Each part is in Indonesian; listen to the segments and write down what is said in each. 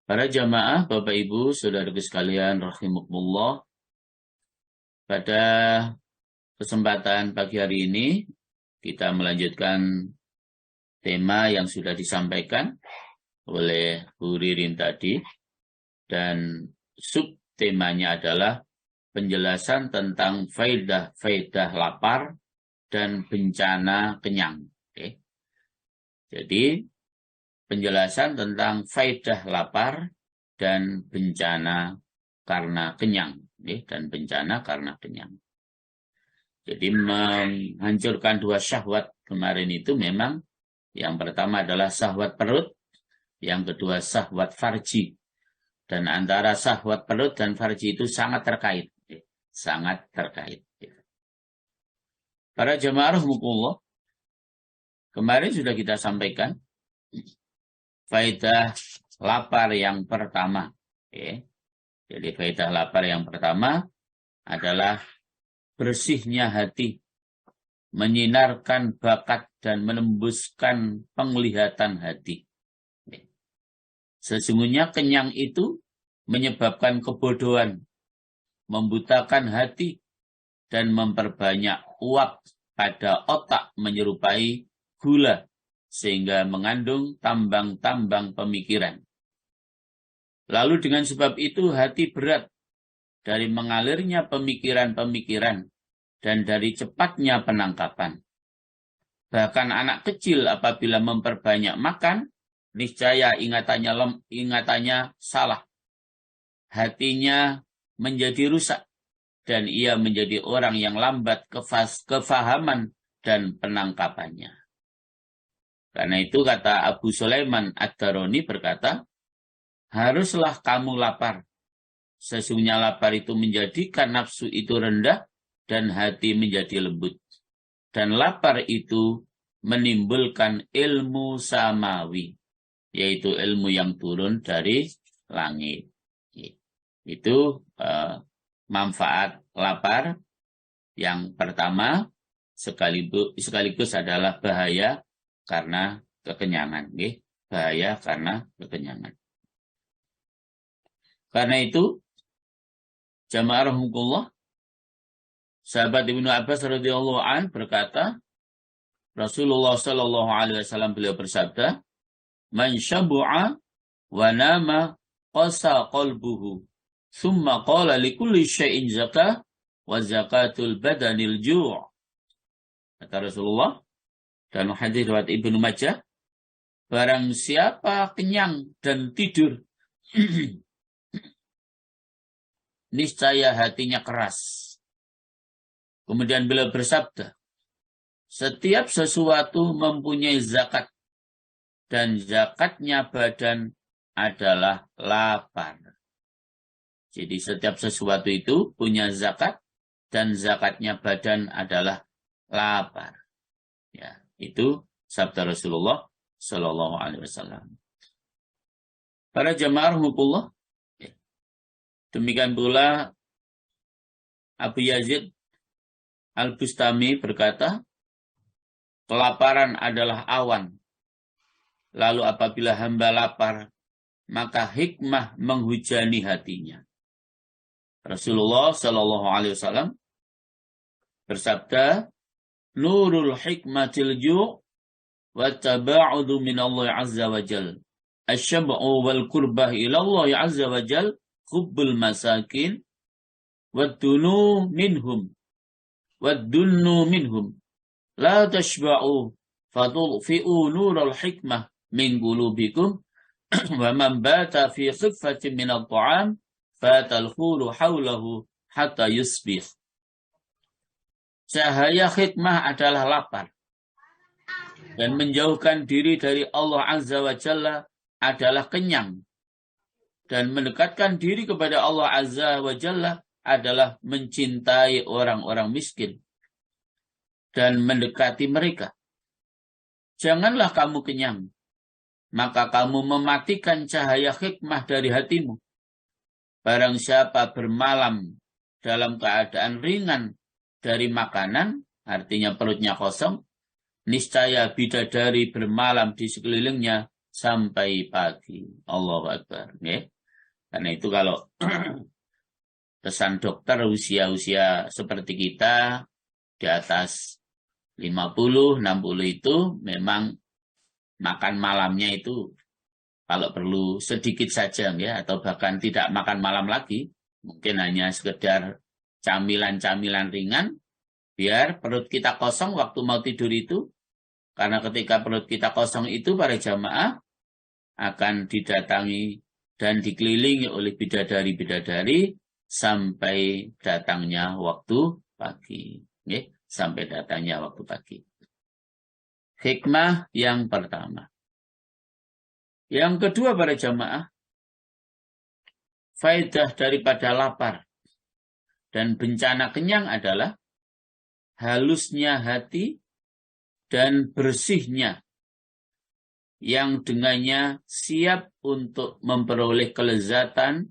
Para jamaah, Bapak Ibu, saudaraku sekalian, rahimakumullah. Pada kesempatan pagi hari ini, kita melanjutkan tema yang sudah disampaikan oleh Bu Ririn tadi. Dan subtemanya adalah penjelasan tentang faedah lapar dan bencana kenyang. Oke. Jadi, penjelasan tentang faedah lapar dan bencana karena kenyang, dan bencana karena kenyang. Jadi menghancurkan dua syahwat kemarin itu memang yang pertama adalah syahwat perut, yang kedua syahwat farji. Dan antara syahwat perut dan farji itu sangat terkait, sangat terkait. Para jamaah rahimakumullah, kemarin sudah kita sampaikan faedah lapar yang pertama. Jadi faedah lapar yang pertama adalah bersihnya hati, menyinarkan bakat dan menembuskan penglihatan hati. Sesungguhnya kenyang itu menyebabkan kebodohan, membutakan hati, dan memperbanyak uap pada otak menyerupai gula, sehingga mengandung tambang-tambang pemikiran. Lalu dengan sebab itu hati berat dari mengalirnya pemikiran-pemikiran dan dari cepatnya penangkapan. Bahkan anak kecil apabila memperbanyak makan, niscaya ingatannya salah. Hatinya menjadi rusak dan ia menjadi orang yang lambat kefahaman dan penangkapannya. Karena itu kata Abu Sulaiman Ad-Darani berkata, haruslah kamu lapar. Sesungguhnya lapar itu menjadikan nafsu itu rendah dan hati menjadi lembut. Dan lapar itu menimbulkan ilmu samawi, yaitu ilmu yang turun dari langit. Itu manfaat lapar yang pertama, sekaligus adalah bahaya karena kekenyangan. Bahaya karena kekenyangan. Karena itu, jamaah rahimakumullah, sahabat Ibnu Abbas radhiyallahu an berkata, Rasulullah sallallahu alaihi wasallam beliau bersabda, "Man syabu'a wa nama qasa qalbuhu, thumma qala likulli syai'in zakah wa zakatul badanil ju'." Kata Rasulullah dalam hadis riwayat Ibnu Majah, barang siapa kenyang dan tidur, niscaya hatinya keras. Kemudian beliau bersabda, setiap sesuatu mempunyai zakat, dan zakatnya badan adalah lapar. Jadi setiap sesuatu itu punya zakat, dan zakatnya badan adalah lapar. Ya, itu sabda Rasulullah Sallallahu Alaihi Wasallam. Para jamaah rahimakumullah, demikian pula Abu Yazid Al-Bustami berkata, kelaparan adalah awan. Lalu apabila hamba lapar, maka hikmah menghujani hatinya. Rasulullah Shallallahu Alaihi Wasallam bersabda, Nurul hikmatil ju' wa taba'udu min Allah Azza wa Jal. Asyab'u wal kurbah ilallah Azza wa Jal, hubbul masakin, waddunu minhum. Waddunnu minhum. La tashba'u fatulfi'u nural hikmah min qulubikum wa man bata fi khiffatin min at-ta'am fatal khulu hawlahu hatta yusbih. Cahaya hikmah adalah lapar. Dan menjauhkan diri dari Allah Azza wa Jalla adalah kenyang. Dan mendekatkan diri kepada Allah Azza wa Jalla adalah mencintai orang-orang miskin dan mendekati mereka. Janganlah kamu kenyang, maka kamu mematikan cahaya hikmah dari hatimu. Barang siapa bermalam dalam keadaan ringan dari makanan, artinya perutnya kosong, niscaya bidadari bermalam di sekelilingnya sampai pagi. Allahu Akbar. Ya. Karena itu kalau pesan dokter usia-usia seperti kita di atas 50, 60 itu memang makan malamnya itu kalau perlu sedikit saja ya, atau bahkan tidak makan malam lagi, mungkin hanya sekedar camilan-camilan ringan, biar perut kita kosong waktu mau tidur itu, karena ketika perut kita kosong itu para jamaah akan didatangi dan dikelilingi oleh bidadari-bidadari sampai datangnya waktu pagi. Ya, sampai datangnya waktu pagi. Hikmah yang pertama. Yang kedua para jamaah, faedah daripada lapar dan bencana kenyang adalah halusnya hati dan bersihnya yang dengannya siap untuk memperoleh kelezatan,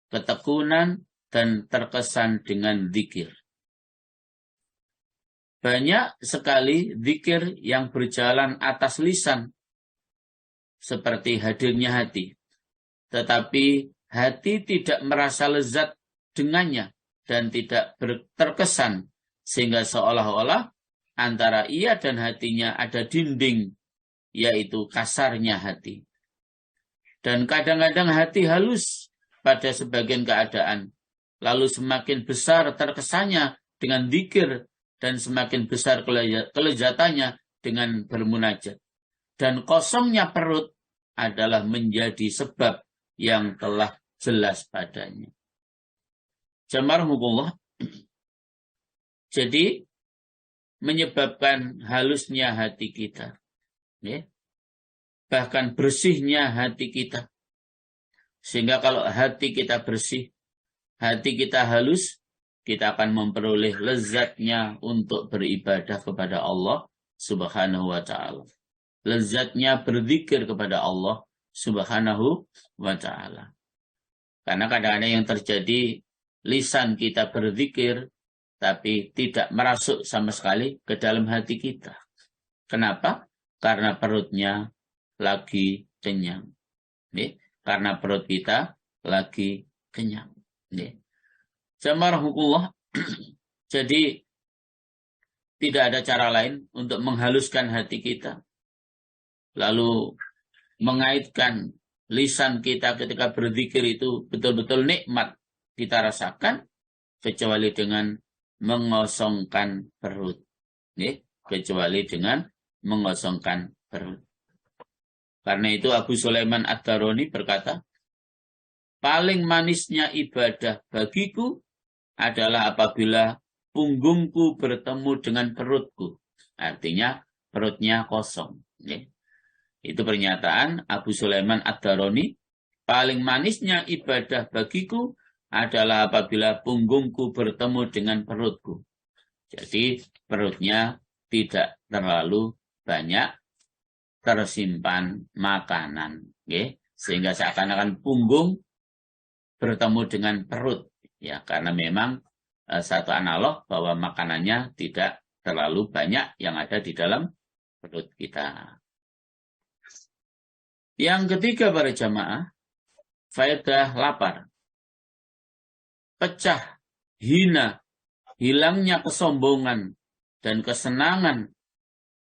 ketekunan, dan terkesan dengan zikir. Banyak sekali zikir yang berjalan atas lisan, seperti hadirnya hati. Tetapi hati tidak merasa lezat dengannya dan tidak terkesan, sehingga seolah-olah antara ia dan hatinya ada dinding, yaitu kasarnya hati. Dan kadang-kadang hati halus pada sebagian keadaan, lalu semakin besar terkesannya dengan zikir dan semakin besar kelezatannya dengan bermunajat. Dan kosongnya perut adalah menjadi sebab yang telah jelas padanya. Jamarahumullah. Jadi menyebabkan halusnya hati kita, ya, bahkan bersihnya hati kita. Sehingga kalau hati kita bersih, hati kita halus, kita akan memperoleh lezatnya untuk beribadah kepada Allah Subhanahu wa ta'ala. Lezatnya berzikir kepada Allah Subhanahu wa ta'ala. Karena kadang-kadang yang terjadi, lisan kita berzikir, tapi tidak merasuk sama sekali ke dalam hati kita. Kenapa? Karena perutnya lagi kenyang. Nih, karena perut kita lagi kenyang. Nih. Jamarahumullah. Jadi tidak ada cara lain untuk menghaluskan hati kita, lalu mengaitkan lisan kita ketika berzikir itu betul-betul nikmat kita rasakan, kecuali dengan mengosongkan perut. Nih, kecuali dengan mengosongkan perut. Karena itu Abu Sulaiman Ad-Darani berkata, paling manisnya ibadah bagiku adalah apabila punggungku bertemu dengan perutku. Artinya perutnya kosong. Nih. Itu pernyataan Abu Sulaiman Ad-Darani. Paling manisnya ibadah bagiku adalah apabila punggungku bertemu dengan perutku. Jadi perutnya tidak terlalu banyak tersimpan makanan. Okay? Sehingga seakan-akan punggung bertemu dengan perut. Ya, karena memang satu analog bahwa makanannya tidak terlalu banyak yang ada di dalam perut kita. Yang ketiga para jamaah, faedah lapar. Pecah, hina, hilangnya kesombongan dan kesenangan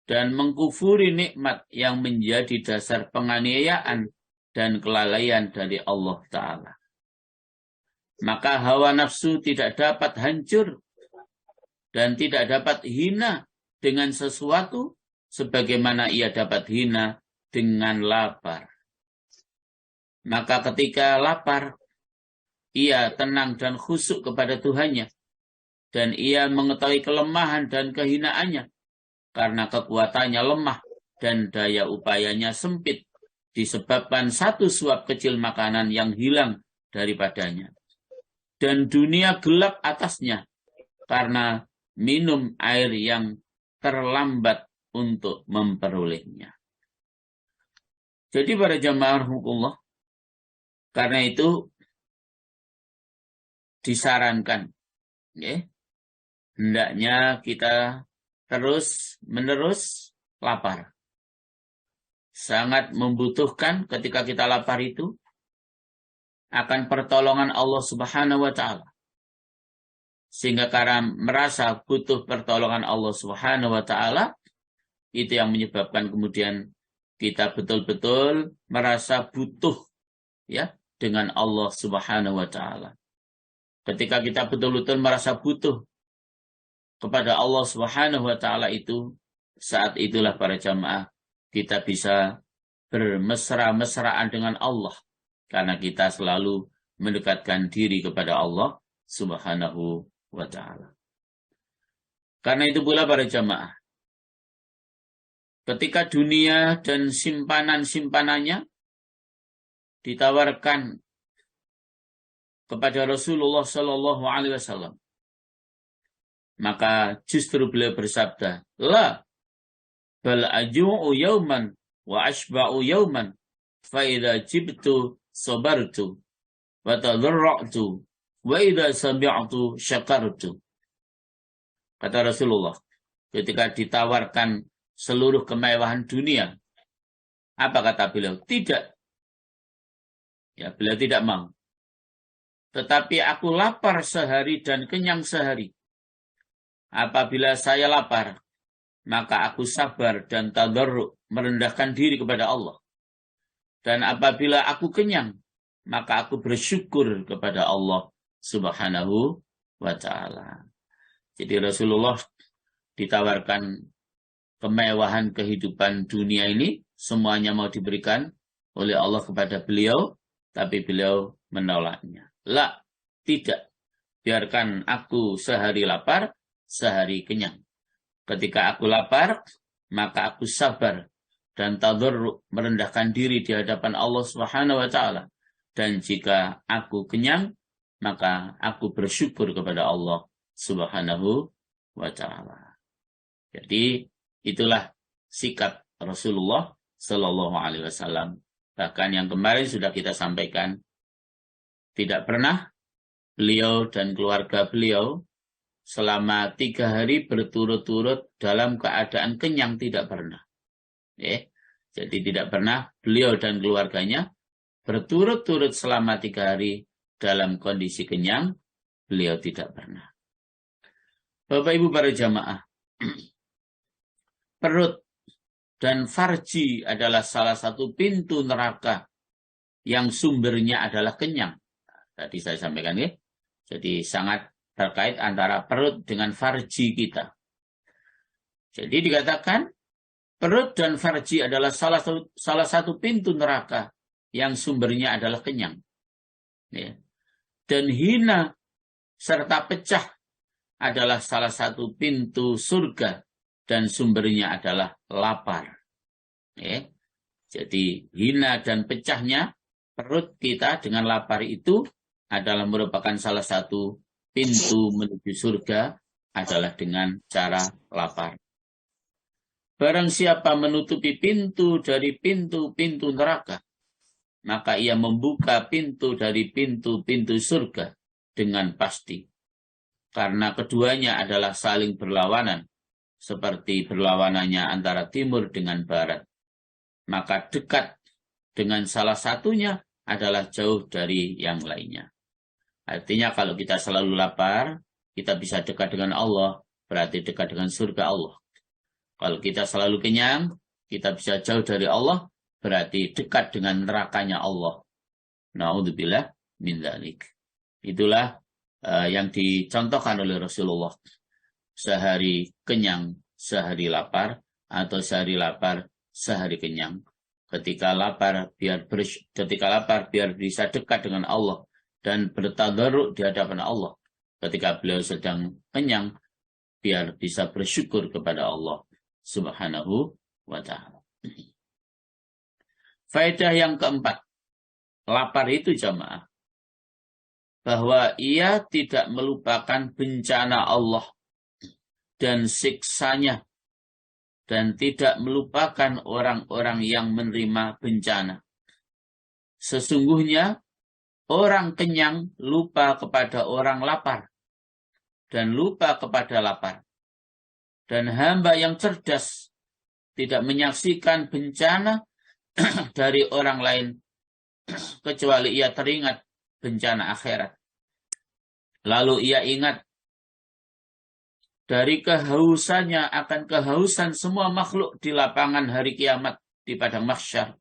dan mengkufuri nikmat yang menjadi dasar penganiayaan dan kelalaian dari Allah Ta'ala. Maka hawa nafsu tidak dapat hancur dan tidak dapat hina dengan sesuatu sebagaimana ia dapat hina dengan lapar. Maka ketika lapar, ia tenang dan khusyuk kepada Tuhannya, dan ia mengetahui kelemahan dan kehinaannya, karena kekuatannya lemah dan daya upayanya sempit, disebabkan satu suap kecil makanan yang hilang daripadanya. Dan dunia gelap atasnya, karena minum air yang terlambat untuk memperolehnya. Jadi para jamaah rahmatullah, karena itu disarankan, ya, hendaknya kita terus-menerus lapar. sangat membutuhkan ketika kita lapar itu akan pertolongan Allah Subhanahu wa taala. Sehingga karena merasa butuh pertolongan Allah Subhanahu wa taala, itu yang menyebabkan kemudian kita betul-betul merasa butuh ya dengan Allah Subhanahu wa taala. Ketika kita betul-betul merasa butuh kepada Allah Subhanahu wa taala itu, saat itulah para jamaah kita bisa bermesra-mesraan dengan Allah karena kita selalu mendekatkan diri kepada Allah Subhanahu wa ta'ala. Karena itu pula para jamaah, ketika dunia dan simpanan-simpanannya ditawarkan kepada Rasulullah Shallallahu Alaihi Wasallam, maka justru beliau bersabda, la bal aju'u yauman wa ashba'u yauman fa idza jibtu sabartu wa tadarra'tu wa idza sami'tu syakartu. Kata Rasulullah, ketika ditawarkan seluruh kemewahan dunia, apa kata beliau? Tidak. Ya, beliau tidak mau. Tetapi aku lapar sehari dan kenyang sehari. Apabila saya lapar, maka aku sabar dan tadarru', merendahkan diri kepada Allah. Dan apabila aku kenyang, maka aku bersyukur kepada Allah Subhanahu wa ta'ala. Jadi Rasulullah ditawarkan kemewahan kehidupan dunia ini, semuanya mau diberikan oleh Allah kepada beliau, tapi beliau menolaknya. La, tidak. Biarkan aku sehari lapar, sehari kenyang. Ketika aku lapar, maka aku sabar dan tadarru', merendahkan diri di hadapan Allah Subhanahu wa ta'ala. Dan jika aku kenyang, maka aku bersyukur kepada Allah Subhanahu wa ta'ala. Jadi itulah sikap Rasulullah Sallallahu Alaihi Wasallam. Bahkan yang kemarin sudah kita sampaikan, tidak pernah beliau dan keluarga beliau selama 3 hari berturut-turut dalam keadaan kenyang, tidak pernah. Jadi tidak pernah beliau dan keluarganya berturut-turut selama 3 hari dalam kondisi kenyang, beliau tidak pernah. Bapak Ibu para jamaah, perut dan farji adalah salah satu pintu neraka yang sumbernya adalah kenyang. Tadi saya sampaikan ya. Jadi sangat terkait antara perut dengan farji kita. Jadi dikatakan perut dan farji adalah salah satu pintu neraka yang sumbernya adalah kenyang. Ya. Dan hina serta pecah adalah salah satu pintu surga dan sumbernya adalah lapar. Ya. Jadi hina dan pecahnya perut kita dengan lapar itu adalah merupakan salah satu pintu menuju surga adalah dengan cara lapar. Barang siapa menutupi pintu dari pintu-pintu neraka, maka ia membuka pintu dari pintu-pintu surga dengan pasti. Karena keduanya adalah saling berlawanan, seperti berlawanannya antara timur dengan barat. Maka dekat dengan salah satunya adalah jauh dari yang lainnya. Artinya kalau kita selalu lapar, kita bisa dekat dengan Allah, berarti dekat dengan surga Allah. Kalau kita selalu kenyang, kita bisa jauh dari Allah, berarti dekat dengan nerakanya Allah. Na'udzubillah min dzalik. Itulah yang dicontohkan oleh Rasulullah. Sehari kenyang, sehari lapar, atau sehari lapar, sehari kenyang. Ketika lapar biar bisa dekat dengan Allah dan bertadarruk di hadapan Allah. Ketika beliau sedang kenyang, biar bisa bersyukur kepada Allah Subhanahu wa ta'ala. Faedah yang keempat, lapar itu jamaah, bahwa ia tidak melupakan bencana Allah dan siksanya, dan tidak melupakan orang-orang yang menerima bencana. Sesungguhnya orang kenyang lupa kepada orang lapar, dan lupa kepada lapar. Dan hamba yang cerdas tidak menyaksikan bencana dari orang lain kecuali ia teringat bencana akhirat. Lalu ia ingat dari kehausannya akan kehausan semua makhluk di lapangan hari kiamat di padang mahsyar.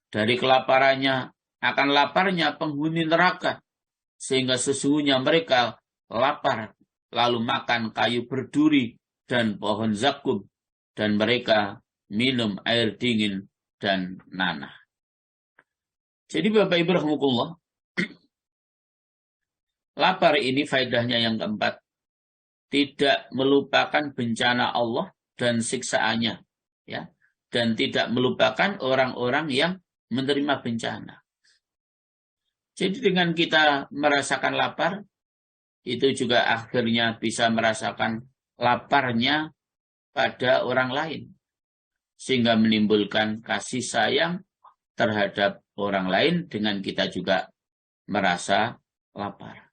Dari kelaparannya akan laparnya penghuni neraka, sehingga sesungguhnya mereka lapar, lalu makan kayu berduri dan pohon zakum, dan mereka minum air dingin dan nanah. Jadi Bapak Ibu rahimakumullah, lapar ini faedahnya yang keempat, tidak melupakan bencana Allah dan siksaannya, ya, dan tidak melupakan orang-orang yang menerima bencana. Jadi dengan kita merasakan lapar, itu juga akhirnya bisa merasakan laparnya pada orang lain, sehingga menimbulkan kasih sayang terhadap orang lain dengan kita juga merasa lapar.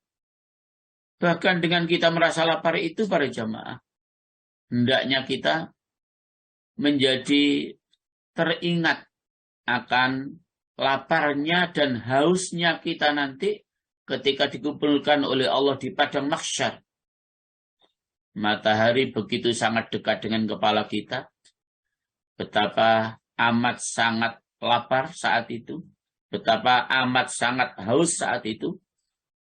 Bahkan dengan kita merasa lapar itu para jamaah, hendaknya kita menjadi teringat akan laparnya dan hausnya kita nanti ketika dikumpulkan oleh Allah di padang mahsyar. Matahari begitu sangat dekat dengan kepala kita, betapa amat sangat lapar saat itu, betapa amat sangat haus saat itu,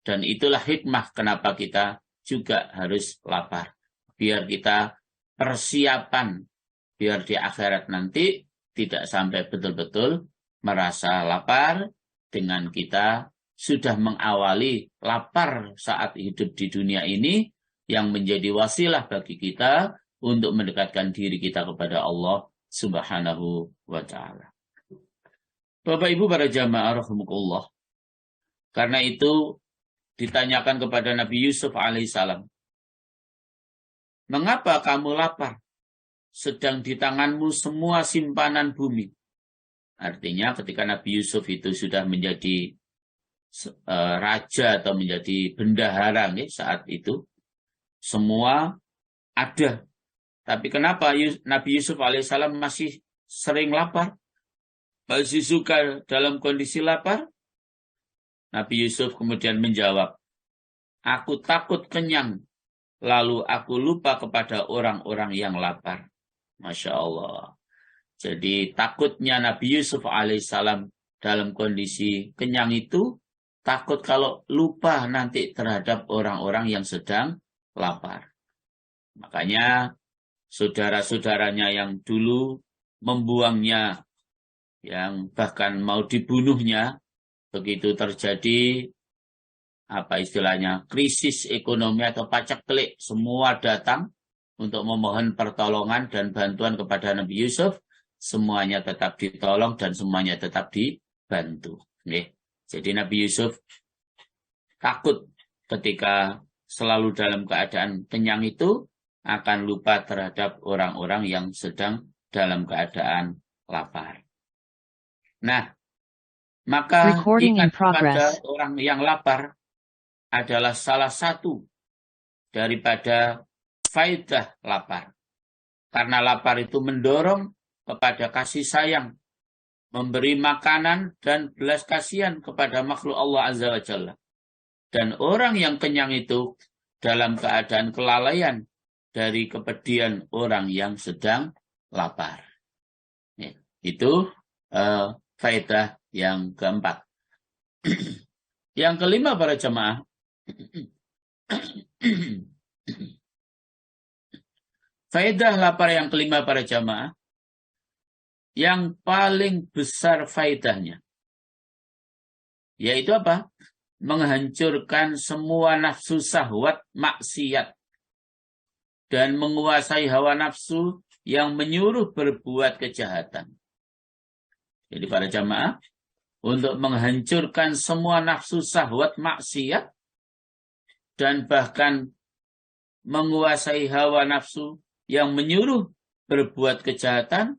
dan itulah hikmah kenapa kita juga harus lapar. Biar kita persiapan, biar di akhirat nanti tidak sampai betul-betul merasa lapar dengan kita sudah mengawali lapar saat hidup di dunia ini yang menjadi wasilah bagi kita untuk mendekatkan diri kita kepada Allah Subhanahu wa ta'ala. Bapak Ibu para jamaah rahimakumullah. Karena itu ditanyakan kepada Nabi Yusuf alaihissalam, mengapa kamu lapar? Sedang di tanganmu semua simpanan bumi. Artinya ketika Nabi Yusuf itu sudah menjadi raja atau menjadi bendahara saat itu, semua ada. Tapi kenapa Nabi Yusuf alaihissalam masih sering lapar? Masih suka dalam kondisi lapar? Nabi Yusuf kemudian menjawab, aku takut kenyang, lalu aku lupa kepada orang-orang yang lapar. Masya Allah. Jadi takutnya Nabi Yusuf alaihissalam dalam kondisi kenyang itu, takut kalau lupa nanti terhadap orang-orang yang sedang lapar. Makanya saudara-saudaranya yang dulu membuangnya, yang bahkan mau dibunuhnya, begitu terjadi apa istilahnya krisis ekonomi atau paceklik, semua datang untuk memohon pertolongan dan bantuan kepada Nabi Yusuf, semuanya tetap ditolong dan semuanya tetap dibantu. Jadi Nabi Yusuf takut ketika selalu dalam keadaan kenyang itu akan lupa terhadap orang-orang yang sedang dalam keadaan lapar. Nah, maka ingat pada orang yang lapar adalah salah satu daripada faedah lapar. Karena lapar itu mendorong kepada kasih sayang, memberi makanan dan belas kasihan kepada makhluk Allah Azza wa Jalla. Dan orang yang kenyang itu dalam keadaan kelalaian dari kepedihan orang yang sedang lapar. Itu faedah yang keempat. Yang kelima para jemaah, faedah lapar yang kelima para jemaah, yang paling besar faedahnya, yaitu apa? Menghancurkan semua nafsu syahwat maksiat dan menguasai hawa nafsu yang menyuruh berbuat kejahatan. Jadi para jamaah, untuk menghancurkan semua nafsu syahwat maksiat dan bahkan menguasai hawa nafsu yang menyuruh berbuat kejahatan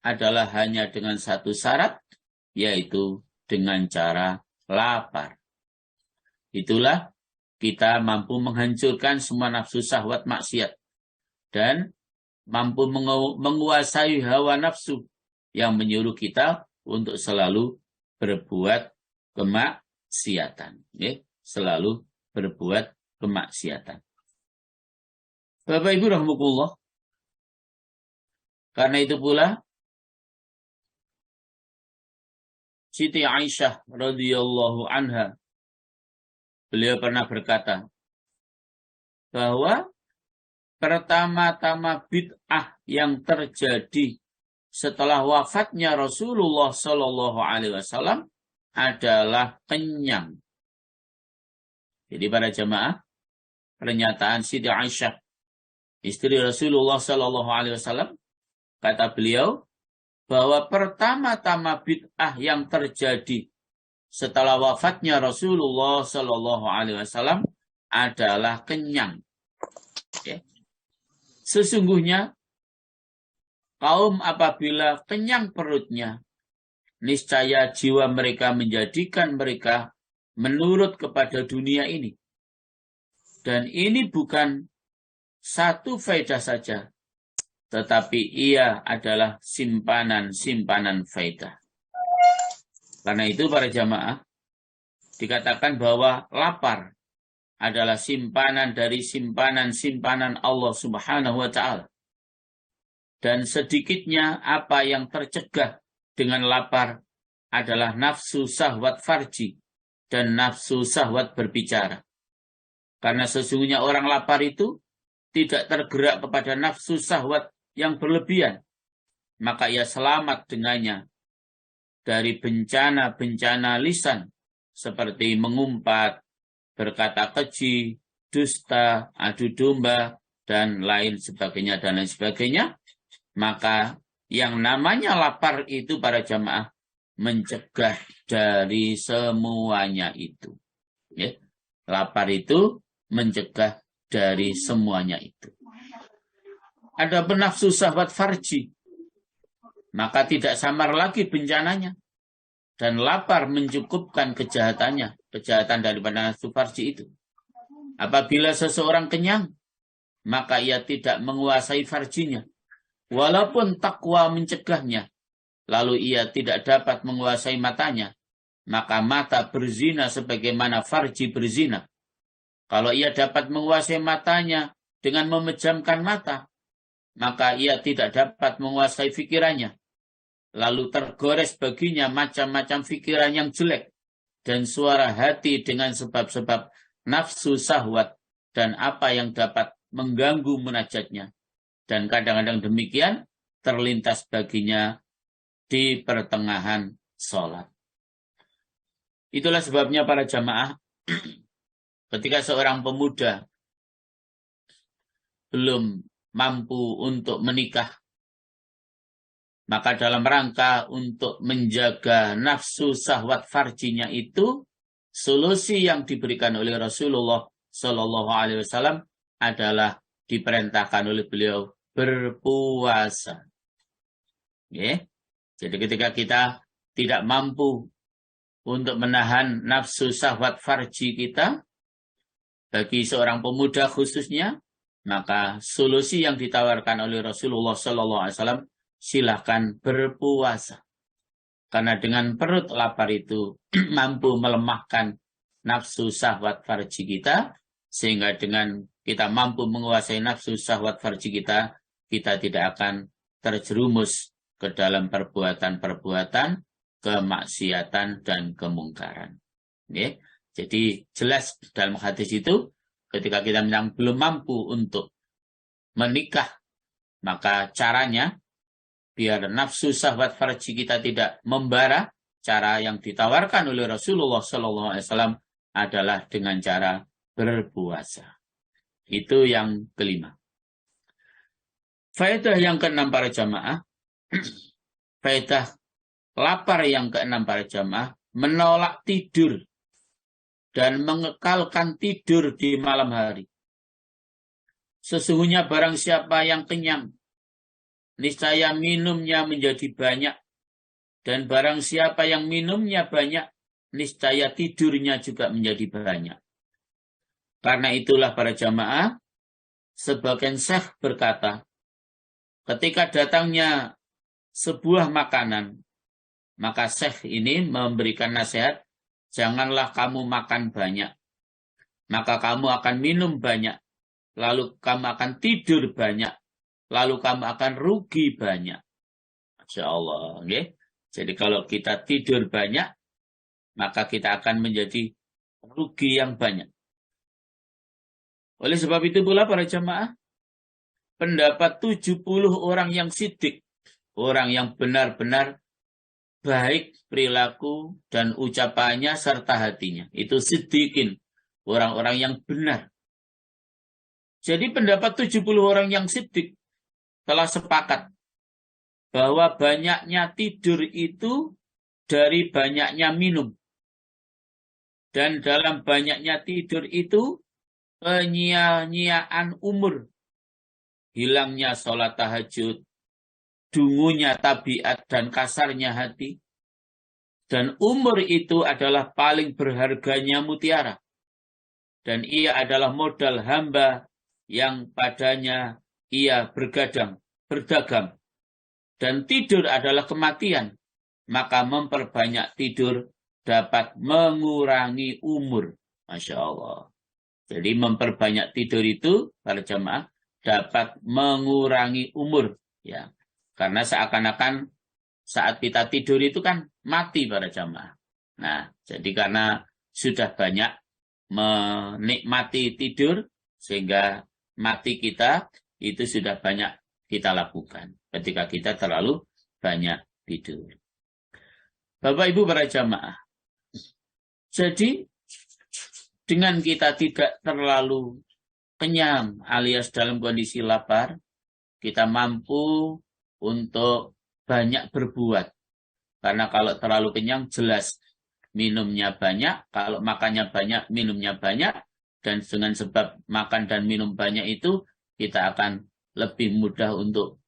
adalah hanya dengan satu syarat, yaitu dengan cara lapar. Itulah kita mampu menghancurkan semua nafsu syahwat maksiat dan mampu menguasai hawa nafsu yang menyuruh kita untuk selalu berbuat kemaksiatan. Ya, selalu berbuat kemaksiatan. Bapak Ibu rahmatullah, karena itu pula Siti Aisyah radhiyallahu anha, beliau pernah berkata bahwa pertama-tama bid'ah yang terjadi setelah wafatnya Rasulullah Shallallahu Alaihi Wasallam adalah kenyang. Jadi para jamaah, pernyataan Siti Aisyah, istri Rasulullah Shallallahu Alaihi Wasallam, kata beliau bahwa pertama-tama bid'ah yang terjadi setelah wafatnya Rasulullah Shallallahu Alaihi Wasallam adalah kenyang. Ya. Sesungguhnya kaum apabila kenyang perutnya, niscaya jiwa mereka menjadikan mereka menurut kepada dunia ini. Dan ini bukan satu faedah saja, tetapi ia adalah simpanan-simpanan faedah. Karena itu para jamaah, dikatakan bahwa lapar adalah simpanan dari simpanan-simpanan Allah Subhanahu wa Ta'ala. Dan sedikitnya apa yang tercegah dengan lapar adalah nafsu syahwat farji dan nafsu syahwat berbicara. Karena sesungguhnya orang lapar itu tidak tergerak kepada nafsu syahwat yang berlebihan, maka ia selamat dengannya dari bencana-bencana lisan seperti mengumpat, berkata keji, dusta, adu domba, dan lain sebagainya, dan lain sebagainya. Maka yang namanya lapar itu para jamaah mencegah dari semuanya itu. Ya. Lapar itu mencegah dari semuanya itu. Ada nafsu syahwat farji, maka tidak samar lagi bencananya. Dan lapar mencukupkan kejahatannya, kejahatan daripada nafsu farji itu. Apabila seseorang kenyang, maka ia tidak menguasai farjinya. Walaupun takwa mencegahnya, lalu ia tidak dapat menguasai matanya, maka mata berzina sebagaimana farji berzina. Kalau ia dapat menguasai matanya dengan memejamkan mata, maka ia tidak dapat menguasai pikirannya. Lalu tergores baginya macam-macam pikiran yang jelek dan suara hati dengan sebab-sebab nafsu syahwat dan apa yang dapat mengganggu munajatnya. Dan kadang-kadang demikian terlintas baginya di pertengahan sholat. Itulah sebabnya para jamaah, ketika seorang pemuda belum mampu untuk menikah, maka dalam rangka untuk menjaga nafsu syahwat farjinya itu, solusi yang diberikan oleh Rasulullah Shallallahu Alaihi Wasallam adalah diperintahkan oleh beliau berpuasa. Ya. Jadi ketika kita tidak mampu untuk menahan nafsu syahwat farji kita, bagi seorang pemuda khususnya, maka solusi yang ditawarkan oleh Rasulullah Shallallahu Alaihi Wasallam, silakan berpuasa. Karena dengan perut lapar itu mampu melemahkan nafsu syahwat farji kita, sehingga dengan kita mampu menguasai nafsu syahwat farji kita, kita tidak akan terjerumus ke dalam perbuatan-perbuatan kemaksiatan dan kemungkaran. Ya. Jadi jelas dalam hadis itu, ketika kita belum mampu untuk menikah, maka caranya biar nafsu syahwat farji kita tidak membara, cara yang ditawarkan oleh Rasulullah SAW adalah dengan cara berpuasa. Itu yang kelima. Faedah yang keenam para jamaah, faedah lapar yang keenam para jamaah, menolak tidur dan mengekalkan tidur di malam hari. Sesungguhnya barang siapa yang kenyang, niscaya minumnya menjadi banyak. Dan barang siapa yang minumnya banyak, niscaya tidurnya juga menjadi banyak. Karena itulah para jamaah, sebagian syekh berkata, ketika datangnya sebuah makanan, maka Syekh ini memberikan nasihat, janganlah kamu makan banyak, maka kamu akan minum banyak, lalu kamu akan tidur banyak, lalu kamu akan rugi banyak. Masya Allah. Okay? Jadi kalau kita tidur banyak, maka kita akan menjadi rugi yang banyak. Oleh sebab itu pula para jamaah, pendapat 70 orang yang sidik, orang yang benar-benar baik perilaku dan ucapannya serta hatinya. Itu sidikin, orang-orang yang benar. Jadi pendapat 70 orang yang sidik telah sepakat bahwa banyaknya tidur itu dari banyaknya minum. Dan dalam banyaknya tidur itu penyia-nyiaan umur. Hilangnya sholat tahajud, dungunya tabiat dan kasarnya hati. Dan umur itu adalah paling berharganya mutiara. Dan ia adalah modal hamba yang padanya ia berdagang. Dan tidur adalah kematian. Maka memperbanyak tidur dapat mengurangi umur. Masya Allah. Jadi memperbanyak tidur itu, para jamaah, dapat mengurangi umur. Ya, karena seakan-akan saat kita tidur itu kan mati para jamaah. Nah, jadi karena sudah banyak menikmati tidur, sehingga mati kita itu sudah banyak kita lakukan ketika kita terlalu banyak tidur. Bapak Ibu para jamaah, jadi dengan kita tidak terlalu kenyang alias dalam kondisi lapar, kita mampu untuk banyak berbuat. Karena kalau terlalu kenyang jelas minumnya banyak, kalau makannya banyak, minumnya banyak, dan dengan sebab makan dan minum banyak itu kita akan lebih mudah untuk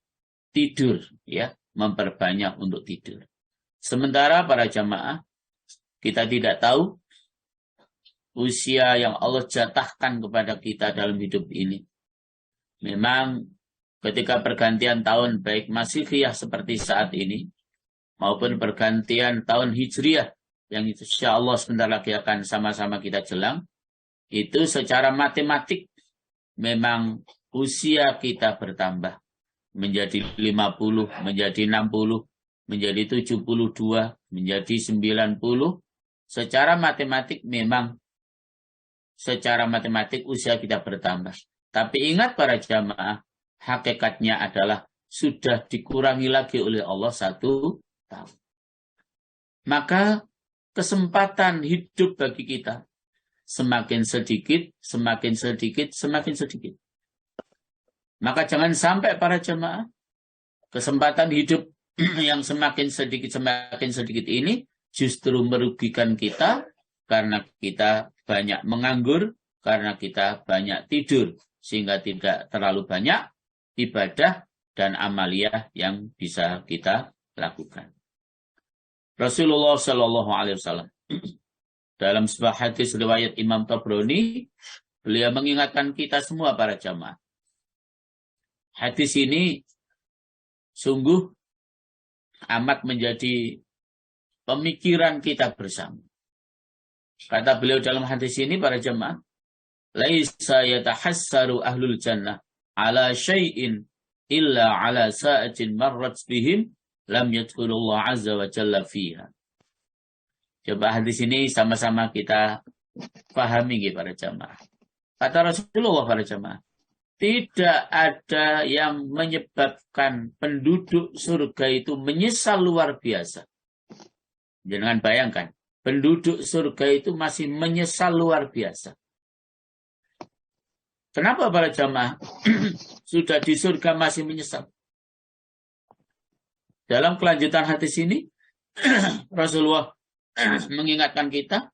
tidur, ya, memperbanyak untuk tidur. Sementara para jamaah, kita tidak tahu usia yang Allah jatahkan kepada kita dalam hidup ini. Memang ketika pergantian tahun, baik Masihiyah seperti saat ini, maupun pergantian tahun Hijriyah, yang insya Allah sebentar lagi akan sama-sama kita jelang, itu secara matematik memang usia kita bertambah. Menjadi 50, menjadi 60, menjadi 72, menjadi 90. Secara matematik memang secara matematik usia kita bertambah. Tapi ingat para jamaah, hakikatnya adalah sudah dikurangi lagi oleh Allah 1 tahun. Maka kesempatan hidup bagi kita semakin sedikit, semakin sedikit, semakin sedikit. Maka jangan sampai para jamaah kesempatan hidup yang semakin sedikit ini justru merugikan kita karena kita banyak menganggur, karena kita banyak tidur, sehingga tidak terlalu banyak ibadah dan amaliyah yang bisa kita lakukan. Rasulullah Shallallahu Alaihi Wasallam dalam sebuah hadis riwayat Imam Tabrani, beliau mengingatkan kita semua para jamaah. Hadis ini sungguh amat menjadi pemikiran kita bersama. Kata beliau dalam hadis ini para jemaah, laisa yatahassaru ahlul jannah ala syai'in illa ala sa'atin marrat bihim lam yadkhulullah azza wa jalla fiha. Coba hadis ini sama-sama kita pahami para jemaah. Kata Rasulullah para jemaah, tidak ada yang menyebabkan penduduk surga itu menyesal luar biasa. Jangan bayangkan, penduduk surga itu masih menyesal luar biasa. Kenapa para jamaah sudah di surga masih menyesal? Dalam kelanjutan hadis ini, Rasulullah mengingatkan kita,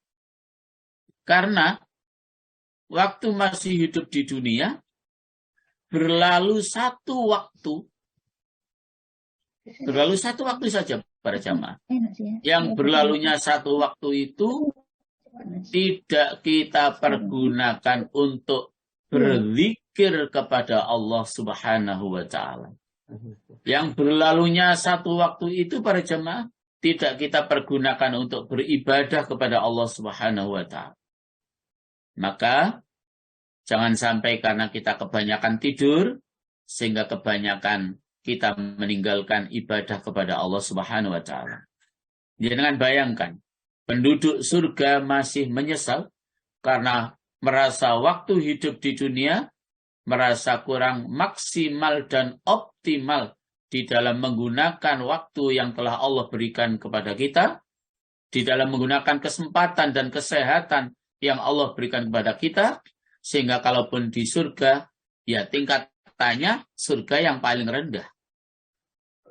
karena waktu masih hidup di dunia, berlalu satu waktu saja para jamaah. Yang berlalunya satu waktu itu tidak kita pergunakan untuk berzikir kepada Allah Subhanahu wa Ta'ala. Yang berlalunya satu waktu itu para jemaah tidak kita pergunakan untuk beribadah kepada Allah Subhanahu wa taala. Maka jangan sampai karena kita kebanyakan tidur sehingga kebanyakan kita meninggalkan ibadah kepada Allah Subhanahu wa taala. Jangan bayangkan penduduk surga masih menyesal karena merasa waktu hidup di dunia merasa kurang maksimal dan optimal di dalam menggunakan waktu yang telah Allah berikan kepada kita, di dalam menggunakan kesempatan dan kesehatan yang Allah berikan kepada kita, sehingga kalaupun di surga, ya tingkatannya surga yang paling rendah.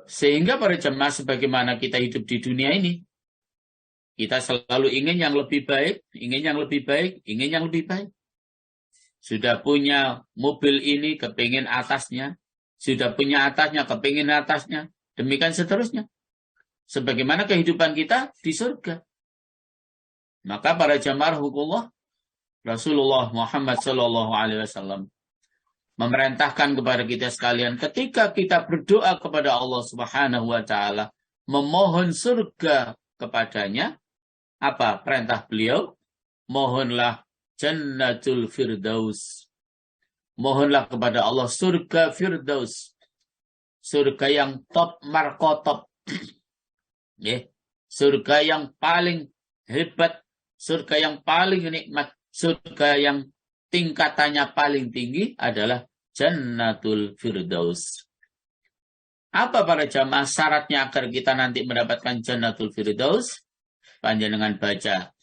Sehingga para jemaah sebagaimana kita hidup di dunia ini, kita selalu ingin yang lebih baik, ingin yang lebih baik, ingin yang lebih baik. Sudah punya mobil ini, kepingin atasnya. Sudah punya atasnya, kepingin atasnya. Demikian seterusnya. Sebagaimana kehidupan kita di surga. Maka para jamaah hukumullah, Rasulullah Muhammad SAW memerintahkan kepada kita sekalian, ketika kita berdoa kepada Allah Subhanahu wa taala, memohon surga kepadanya, apa perintah beliau? Mohonlah Jannatul Firdaus. Mohonlah kepada Allah surga Firdaus. Surga yang top markotop. Surga yang paling hebat. Surga yang paling nikmat. Surga yang tingkatannya paling tinggi adalah Jannatul Firdaus. Apa para jamaah syaratnya agar kita nanti mendapatkan Jannatul Firdaus? Panjenengan baca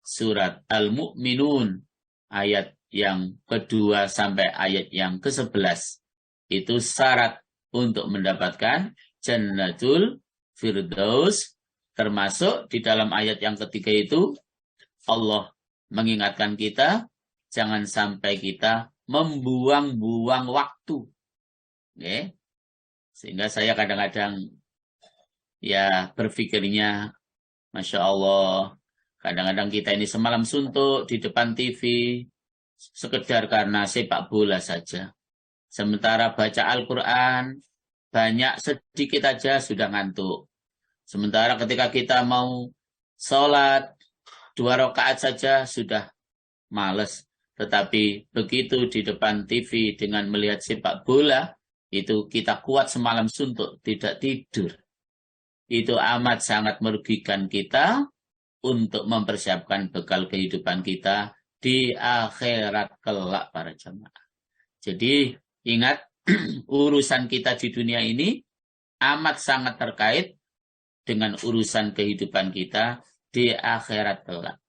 surat Al-Mu'minun ayat yang kedua sampai ayat yang ke-11. Itu syarat untuk mendapatkan Jannatul Firdaus. Termasuk di dalam ayat yang ketiga itu Allah mengingatkan kita jangan sampai kita membuang-buang waktu. Sehingga saya kadang-kadang ya berpikirnya Masya Allah, kadang-kadang kita ini semalam suntuk di depan TV, sekedar karena sepak bola saja. Sementara baca Al-Quran, banyak sedikit aja sudah ngantuk. Sementara ketika kita mau sholat, 2 rakaat saja sudah males. Tetapi begitu di depan TV dengan melihat sepak bola, itu kita kuat semalam suntuk, tidak tidur. Itu amat sangat merugikan kita untuk mempersiapkan bekal kehidupan kita di akhirat kelak para jemaah. Jadi ingat urusan kita di dunia ini amat sangat terkait dengan urusan kehidupan kita di akhirat kelak.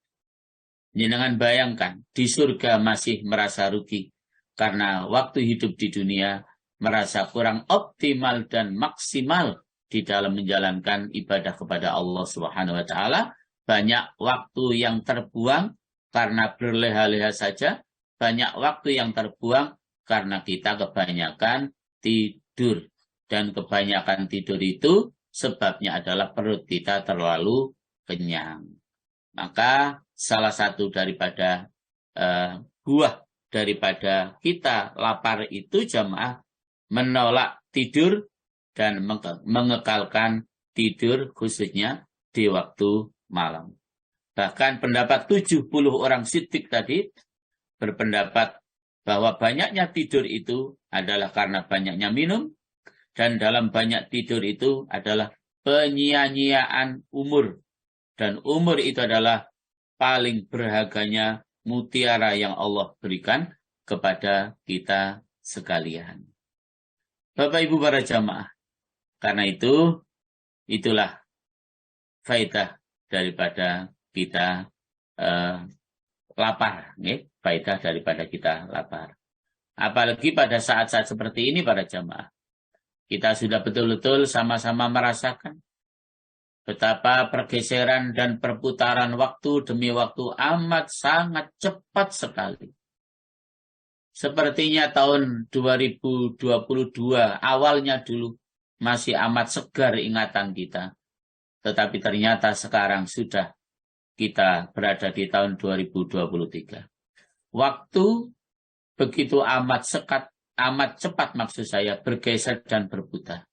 Jangan bayangkan di surga masih merasa rugi karena waktu hidup di dunia merasa kurang optimal dan maksimal di dalam menjalankan ibadah kepada Allah Subhanahu wa taala, banyak waktu yang terbuang karena berleha-leha saja, banyak waktu yang terbuang karena kita kebanyakan tidur. Dan kebanyakan tidur itu sebabnya adalah perut kita terlalu kenyang. Maka salah satu daripada buah daripada kita lapar itu jamaah menolak tidur dan mengekalkan tidur khususnya di waktu malam. Bahkan pendapat 70 orang siddiq tadi berpendapat bahwa banyaknya tidur itu adalah karena banyaknya minum, dan dalam banyak tidur itu adalah penyia-nyiaan umur. Dan umur itu adalah paling berharganya mutiara yang Allah berikan kepada kita sekalian. Bapak Ibu para jamaah, karena itu, itulah faedah daripada kita lapar. Faedah daripada kita lapar. Apalagi pada saat-saat seperti ini para jamaah. Kita sudah betul-betul sama-sama merasakan betapa pergeseran dan perputaran waktu demi waktu amat sangat cepat sekali. Sepertinya tahun 2022 awalnya dulu masih amat segar ingatan kita. Tetapi ternyata sekarang sudah kita berada di tahun 2023. Waktu begitu amat cepat maksud saya bergeser dan berputar.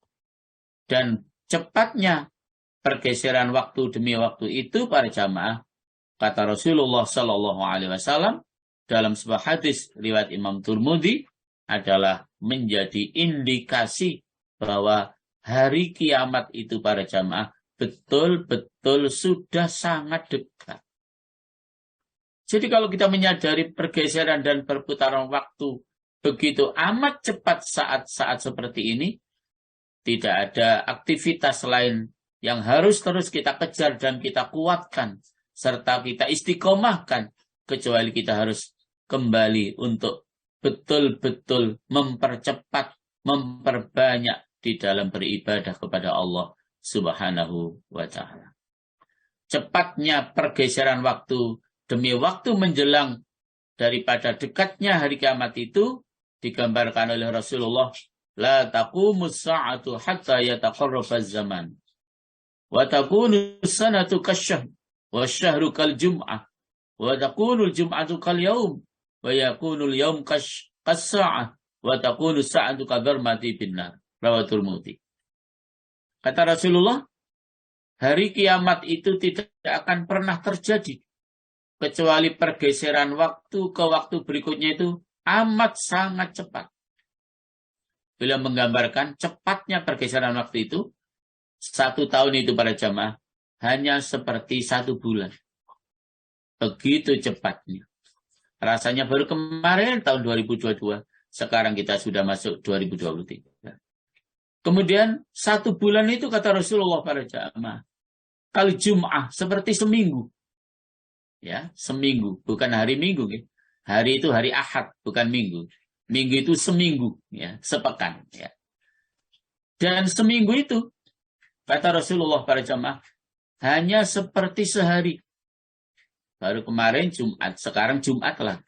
Dan cepatnya pergeseran waktu demi waktu itu para jamaah, kata Rasulullah Shallallahu Alaihi Wasallam dalam sebuah hadis riwayat Imam Tirmidzi, adalah menjadi indikasi bahwa hari kiamat itu para jamaah betul-betul sudah sangat dekat. Jadi kalau kita menyadari pergeseran dan perputaran waktu begitu amat cepat saat-saat seperti ini, tidak ada aktivitas lain yang harus terus kita kejar dan kita kuatkan, serta kita istiqomahkan, kecuali kita harus kembali untuk betul-betul mempercepat, memperbanyak di dalam beribadah kepada Allah Subhanahu wa Ta'ala. Cepatnya pergeseran waktu demi waktu menjelang daripada dekatnya hari kiamat itu digambarkan oleh Rasulullah, la taqumus sa'atu hatta yataqarrabaz zaman wa takunu sanatu kasyahr wa syahru kal jum'ah wa takunu jum'atu kal yaum wa yakunu yaum kas-sa'ah wa takunu sa'atu kadarmati binnar. Rawatul Muti. Kata Rasulullah, hari kiamat itu tidak akan pernah terjadi kecuali pergeseran waktu ke waktu berikutnya itu amat sangat cepat. Beliau menggambarkan cepatnya pergeseran waktu itu, 1 tahun itu para jamaah hanya seperti 1 bulan. Begitu cepatnya. Rasanya baru kemarin tahun 2022, sekarang kita sudah masuk 2023. Kemudian 1 bulan itu kata Rasulullah para jamaah, kal Jum'ah seperti seminggu. Ya, seminggu, bukan hari Minggu. Ya. Hari itu hari Ahad, bukan Minggu. Minggu itu seminggu, ya, sepekan. Ya. Dan seminggu itu, kata Rasulullah para jamaah, hanya seperti sehari. Baru kemarin Jumat, sekarang Jumat lagi.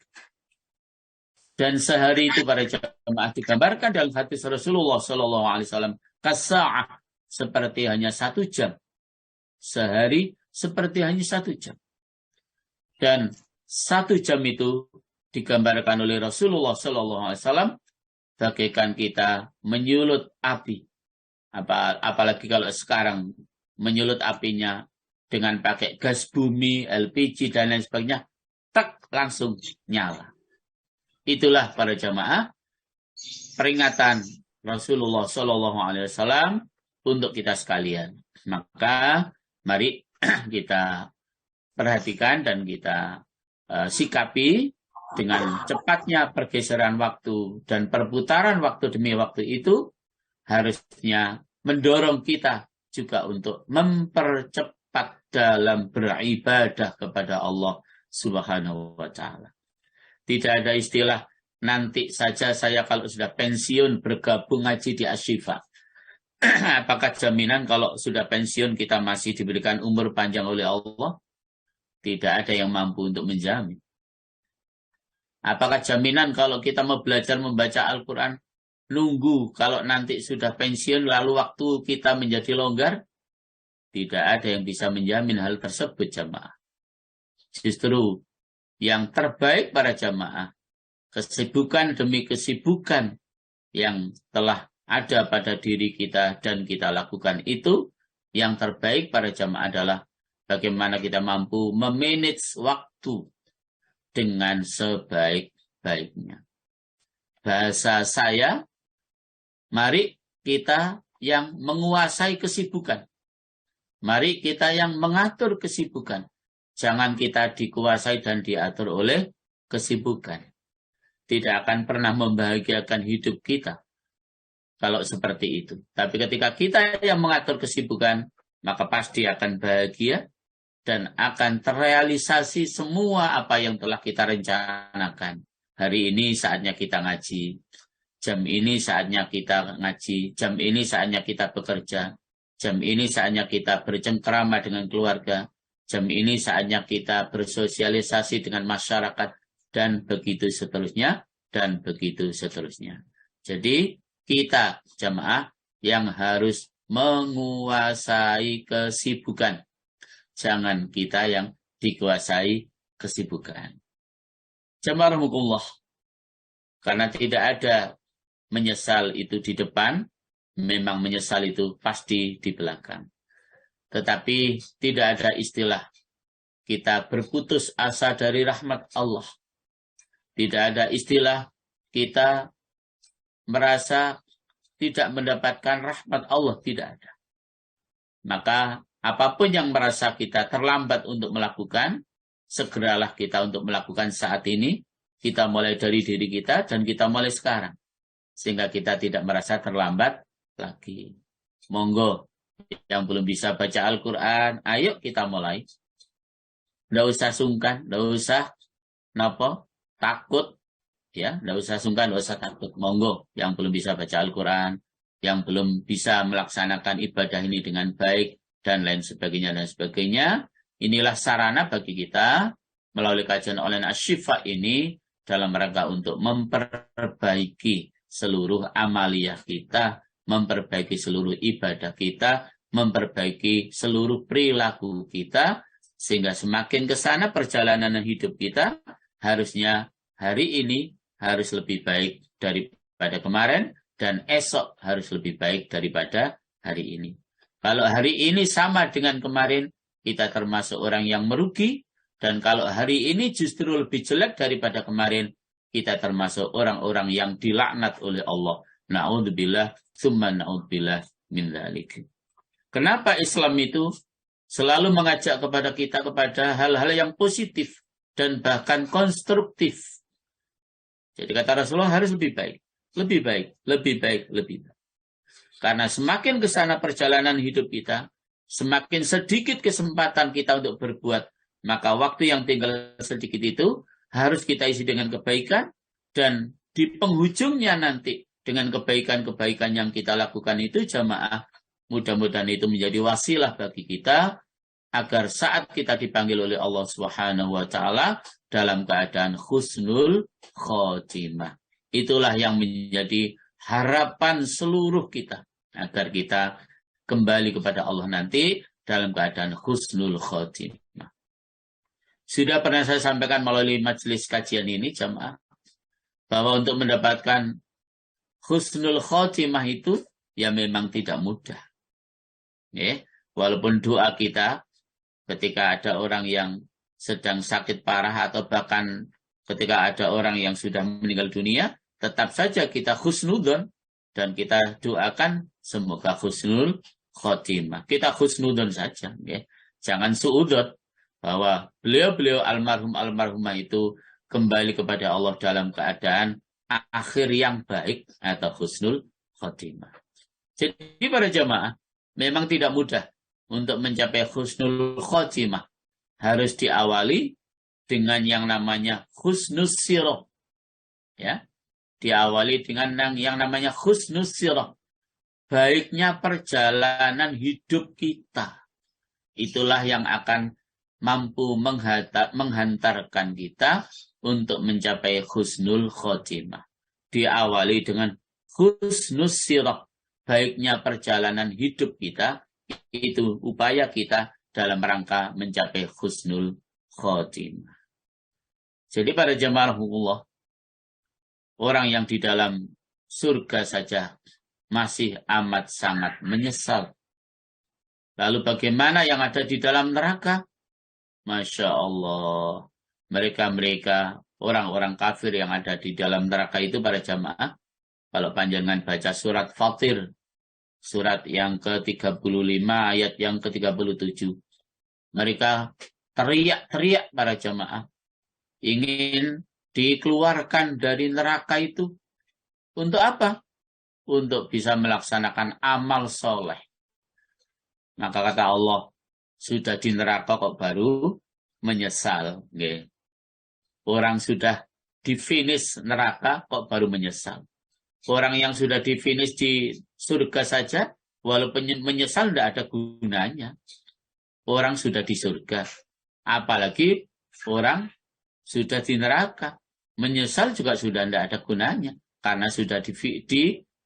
Dan sehari itu para jamaah digambarkan dalam hadis Rasulullah Sallallahu Alaihi Wasallam, kasa'ah seperti hanya 1 jam. Sehari seperti hanya 1 jam. Dan 1 jam itu digambarkan oleh Rasulullah Sallallahu Alaihi Wasallam bagaikan kita menyulut api. Apalagi kalau sekarang menyulut apinya dengan pakai gas bumi, LPG dan lain sebagainya, tak langsung nyala. Itulah para jamaah peringatan Rasulullah Sallallahu Alaihi Wasallam untuk kita sekalian. Maka mari kita perhatikan dan kita sikapi dengan cepatnya pergeseran waktu dan perputaran waktu demi waktu itu harusnya mendorong kita juga untuk mempercepat dalam beribadah kepada Allah Subhanahu wa Ta'ala. Tidak ada istilah nanti saja saya kalau sudah pensiun bergabung ngaji di Asyifa. Apakah jaminan kalau sudah pensiun kita masih diberikan umur panjang oleh Allah? Tidak ada yang mampu untuk menjamin. Apakah jaminan kalau kita mau belajar membaca Al-Quran, nunggu kalau nanti sudah pensiun lalu waktu kita menjadi longgar? Tidak ada yang bisa menjamin hal tersebut jamaah. Justru yang terbaik para jamaah, kesibukan demi kesibukan yang telah ada pada diri kita dan kita lakukan itu, yang terbaik para jamaah adalah bagaimana kita mampu memanage waktu dengan sebaik-baiknya. Bahasa saya, mari kita yang menguasai kesibukan. Mari kita yang mengatur kesibukan. Jangan kita dikuasai dan diatur oleh kesibukan. Tidak akan pernah membahagiakan hidup kita kalau seperti itu. Tapi ketika kita yang mengatur kesibukan, maka pasti akan bahagia dan akan terrealisasi semua apa yang telah kita rencanakan. Hari ini saatnya kita ngaji. Jam ini saatnya kita ngaji. Jam ini saatnya kita bekerja. Jam ini saatnya kita bercengkrama dengan keluarga. Jam ini saatnya kita bersosialisasi dengan masyarakat, dan begitu seterusnya, dan begitu seterusnya. Jadi kita jamaah yang harus menguasai kesibukan. Jangan kita yang dikuasai kesibukan. Jamaah rahimakumullah. Karena tidak ada menyesal itu di depan, memang menyesal itu pasti di belakang. Tetapi tidak ada istilah kita berputus asa dari rahmat Allah. Tidak ada istilah kita merasa tidak mendapatkan rahmat Allah, tidak ada. Maka apapun yang merasa kita terlambat untuk melakukan, segeralah kita untuk melakukan saat ini. Kita mulai dari diri kita dan kita mulai sekarang. Sehingga kita tidak merasa terlambat lagi. Monggo, yang belum bisa baca Al-Quran, ayo kita mulai. Nggak usah sungkan, nggak usah takut. Ya, nggak usah sungkan, nggak usah takut. Monggo, yang belum bisa baca Al-Quran, yang belum bisa melaksanakan ibadah ini dengan baik, dan lain sebagainya, dan sebagainya. Inilah sarana bagi kita, melalui kajian online Asy-Syifa ini, dalam rangka untuk memperbaiki seluruh amaliyah kita, memperbaiki seluruh ibadah kita, memperbaiki seluruh perilaku kita, sehingga semakin ke sana perjalanan hidup kita, harusnya hari ini harus lebih baik daripada kemarin, dan esok harus lebih baik daripada hari ini. Kalau hari ini sama dengan kemarin, kita termasuk orang yang merugi, dan kalau hari ini justru lebih jelek daripada kemarin, kita termasuk orang-orang yang dilaknat oleh Allah. Na'udzubillah, tsumma na'udzubillah min dzalik. Kenapa Islam itu selalu mengajak kepada kita kepada hal-hal yang positif dan bahkan konstruktif? Jadi kata Rasulullah harus lebih baik, lebih baik, lebih baik, lebih baik. Karena semakin ke sana perjalanan hidup kita, semakin sedikit kesempatan kita untuk berbuat, maka waktu yang tinggal sedikit itu harus kita isi dengan kebaikan, dan di penghujungnya nanti dengan kebaikan-kebaikan yang kita lakukan itu, jamaah, mudah-mudahan itu menjadi wasilah bagi kita agar saat kita dipanggil oleh Allah Subhanahu wa taala dalam keadaan husnul khotimah. Itulah yang menjadi harapan seluruh kita agar kita kembali kepada Allah nanti dalam keadaan husnul khotimah. Sudah pernah saya sampaikan melalui majelis kajian ini, jamaah, bahwa untuk mendapatkan husnul khotimah itu ya memang tidak mudah. Walaupun doa kita ketika ada orang yang sedang sakit parah, atau bahkan ketika ada orang yang sudah meninggal dunia, tetap saja kita husnudzon dan kita doakan semoga husnul khotimah. Kita husnudzon saja, jangan suudzon bahwa beliau-beliau almarhumah itu kembali kepada Allah dalam keadaan akhir yang baik atau husnul khotimah. Jadi para jamaah, memang tidak mudah untuk mencapai husnul khotimah. Harus diawali dengan yang namanya husnus sirah. Ya, diawali dengan yang namanya husnus sirah. Baiknya perjalanan hidup kita. Itulah yang akan mampu menghantarkan kita untuk mencapai husnul khotimah. Diawali dengan husnus sirah. Baiknya perjalanan hidup kita, itu upaya kita dalam rangka mencapai husnul khotimah. Jadi para jamaah Allah, orang yang di dalam surga saja masih amat sangat menyesal. Lalu bagaimana yang ada di dalam neraka? Masya Allah, mereka orang-orang kafir yang ada di dalam neraka itu para jamaah, kalau panjangan baca surat Fatir, surat yang ke-35 ayat yang ke-37, mereka teriak-teriak para jamaah, ingin dikeluarkan dari neraka itu. Untuk apa? Untuk bisa melaksanakan amal soleh. Maka kata Allah, sudah di neraka kok baru menyesal. Orang sudah di finish neraka kok baru menyesal. Orang yang sudah di finish di surga saja, walaupun menyesal tidak ada gunanya. Orang sudah di surga. Apalagi orang sudah di neraka. Menyesal juga sudah tidak ada gunanya. Karena sudah di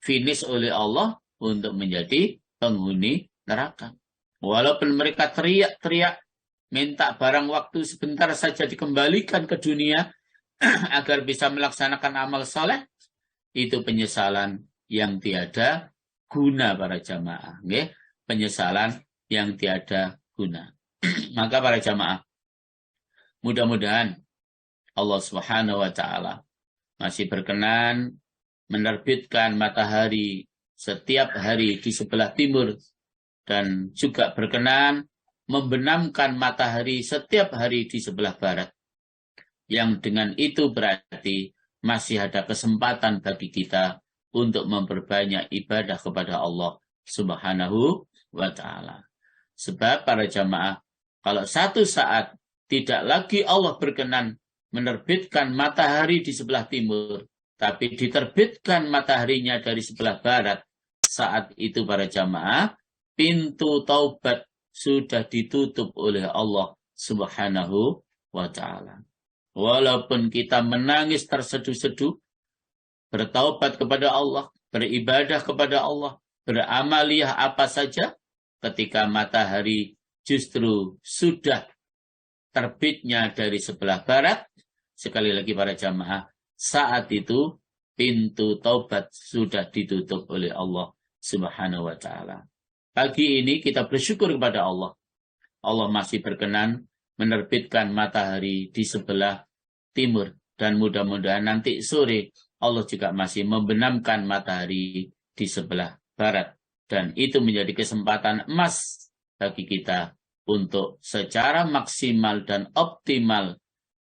finish oleh Allah untuk menjadi penghuni neraka. Walaupun mereka teriak-teriak, minta barang waktu sebentar saja dikembalikan ke dunia agar bisa melaksanakan amal saleh, itu penyesalan yang tiada guna para jamaah. Okay? Penyesalan yang tiada guna. Maka para jamaah, mudah-mudahan Allah Subhanahu wa Ta'ala masih berkenan menerbitkan matahari setiap hari di sebelah timur dan juga berkenan membenamkan matahari setiap hari di sebelah barat. Yang dengan itu berarti masih ada kesempatan bagi kita untuk memperbanyak ibadah kepada Allah Subhanahu wa Ta'ala. Sebab para jamaah, kalau satu saat tidak lagi Allah berkenan menerbitkan matahari di sebelah timur, tapi diterbitkan mataharinya dari sebelah barat, saat itu para jamaah, pintu taubat sudah ditutup oleh Allah Subhanahu wa Ta'ala. Walaupun kita menangis terseduh-seduh, bertaubat kepada Allah, beribadah kepada Allah, beramaliyah apa saja, ketika matahari justru sudah terbitnya dari sebelah barat, sekali lagi para jamaah, saat itu pintu taubat sudah ditutup oleh Allah Subhanahu wa Ta'ala. Pagi ini kita bersyukur kepada Allah. Allah masih berkenan menerbitkan matahari di sebelah timur. Dan mudah-mudahan nanti sore Allah juga masih membenamkan matahari di sebelah barat. Dan itu menjadi kesempatan emas bagi kita untuk secara maksimal dan optimal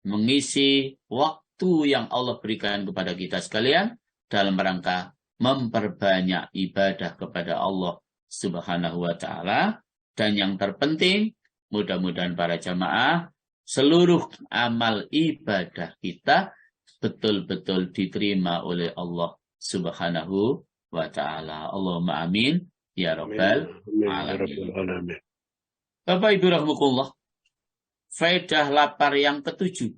mengisi waktu yang Allah berikan kepada kita sekalian dalam rangka memperbanyak ibadah kepada Allah Subhanahu wa Ta'ala. Dan yang terpenting, mudah-mudahan para jamaah, seluruh amal ibadah kita betul-betul diterima oleh Allah Subhanahu wa Ta'ala. Allahumma amin ya rabbal alamin. Bapak Ibu rahmukullah, faedah lapar yang ketujuh.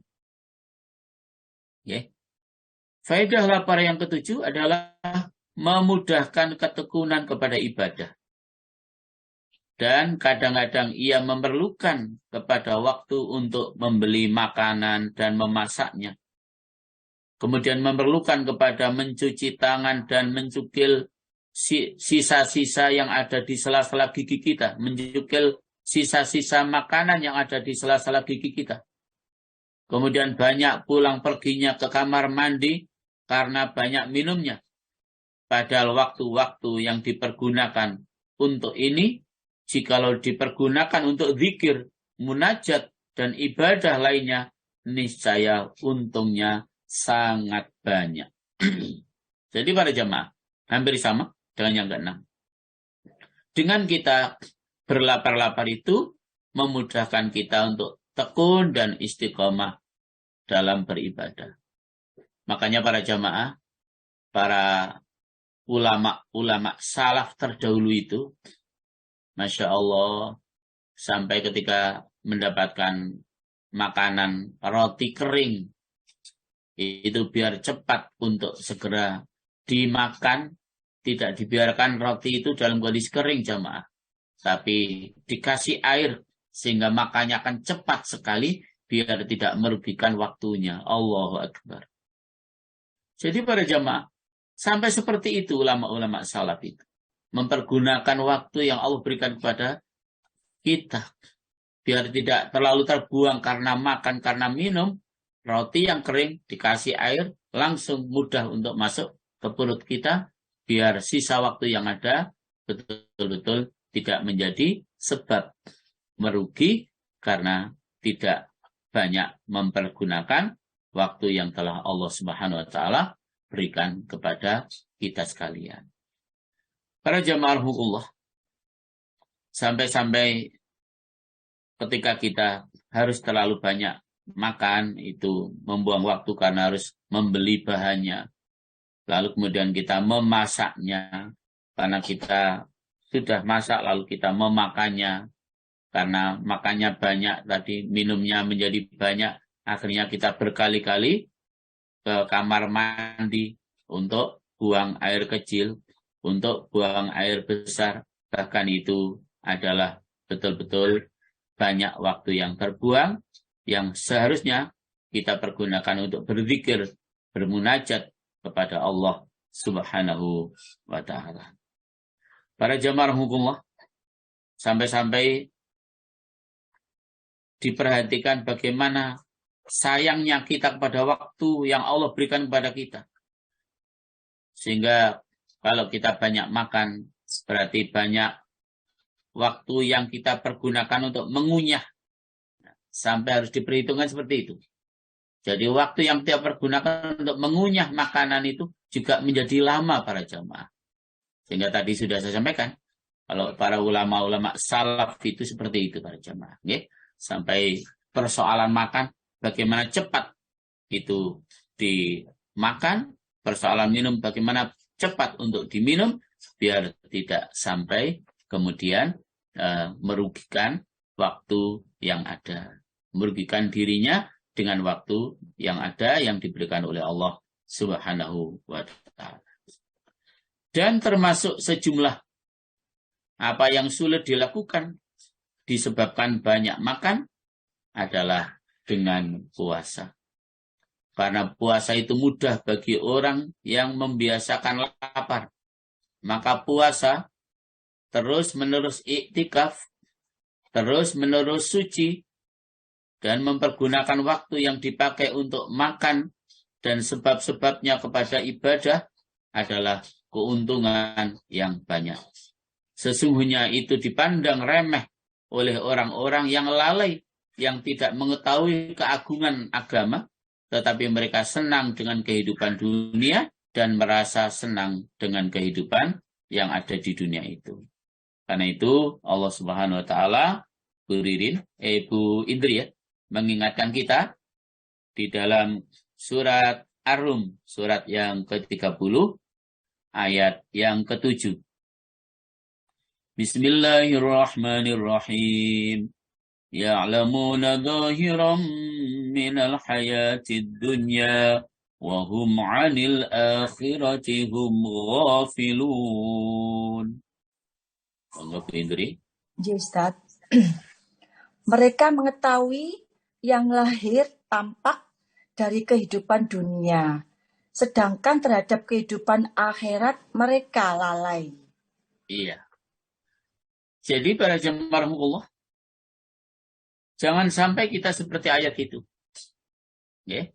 Faedah lapar yang ketujuh adalah memudahkan ketekunan kepada ibadah. Dan kadang-kadang ia memerlukan kepada waktu untuk membeli makanan dan memasaknya. Kemudian memerlukan kepada mencuci tangan dan mencukil sisa-sisa yang ada di sela-sela gigi kita. Mencukil sisa-sisa makanan yang ada di sela-sela gigi kita. Kemudian banyak pulang perginya ke kamar mandi karena banyak minumnya. Padahal waktu-waktu yang dipergunakan untuk ini, jikalau dipergunakan untuk zikir, munajat, dan ibadah lainnya, niscaya untungnya sangat banyak. Jadi para jamaah, hampir sama dengan yang keenam. Dengan kita berlapar-lapar itu, memudahkan kita untuk tekun dan istiqomah dalam beribadah. Makanya para jamaah, para ulama-ulama salaf terdahulu itu, Masya Allah, sampai ketika mendapatkan makanan roti kering, itu biar cepat untuk segera dimakan, tidak dibiarkan roti itu dalam kondisi kering jamaah, tapi dikasih air sehingga makannya akan cepat sekali, biar tidak merugikan waktunya. Allahu Akbar. Jadi para jamaah, sampai seperti itu ulama-ulama salaf itu. Mempergunakan waktu yang Allah berikan kepada kita. Biar tidak terlalu terbuang karena makan, karena minum. Roti yang kering dikasih air, langsung mudah untuk masuk ke perut kita. Biar sisa waktu yang ada betul-betul tidak menjadi sebab merugi karena tidak banyak mempergunakan waktu yang telah Allah Subhanahu wa Ta'ala berikan kepada kita sekalian. Para jamaah rahmatullah, sampai-sampai ketika kita harus terlalu banyak makan, itu membuang waktu karena harus membeli bahannya. Lalu kemudian kita memasaknya, karena kita sudah masak lalu kita memakannya. Karena makannya banyak, tadi minumnya menjadi banyak, akhirnya kita berkali-kali ke kamar mandi untuk buang air kecil, untuk buang air besar. Bahkan itu adalah betul-betul banyak waktu yang terbuang, yang seharusnya kita pergunakan untuk berzikir, bermunajat kepada Allah Subhanahu wa Ta'ala. Para jamaah rahimakumullah, sampai-sampai diperhatikan bagaimana sayangnya kita kepada waktu yang Allah berikan kepada kita. Sehingga kalau kita banyak makan, berarti banyak waktu yang kita pergunakan untuk mengunyah. Sampai harus diperhitungkan seperti itu. Jadi waktu yang kita pergunakan untuk mengunyah makanan itu juga menjadi lama para jamaah. Sehingga tadi sudah saya sampaikan, kalau para ulama-ulama salaf itu seperti itu para jamaah. Okay? Sampai persoalan makan, bagaimana cepat itu dimakan, persoalan minum bagaimana cepat untuk diminum, biar tidak sampai kemudian merugikan waktu yang ada. Merugikan dirinya dengan waktu yang ada yang diberikan oleh Allah Subhanahu wa ta'ala. Dan termasuk sejumlah apa yang sulit dilakukan disebabkan banyak makan adalah dengan puasa. Karena puasa itu mudah bagi orang yang membiasakan lapar. Maka puasa terus-menerus iktikaf, terus-menerus suci, dan mempergunakan waktu yang dipakai untuk makan dan sebab-sebabnya kepada ibadah adalah keuntungan yang banyak. Sesungguhnya itu dipandang remeh oleh orang-orang yang lalai, yang tidak mengetahui keagungan agama, tetapi mereka senang dengan kehidupan dunia dan merasa senang dengan kehidupan yang ada di dunia itu. Karena itu Allah Subhanahu wa taala, Bu Indri ya, mengingatkan kita di dalam surat Ar-Rum, surat yang ke-30, ayat yang ke-7. Bismillahirrahmanirrahim. Ya'lamuna zahiran minal hayatid dunya wa hum 'anil akhirati hum ghafilun. Allah Indri. Ustaz. Mereka mengetahui yang lahir tampak dari kehidupan dunia, sedangkan terhadap kehidupan akhirat mereka lalai. Iya. Jadi para jemaah Allah, jangan sampai kita seperti ayat itu. Ya.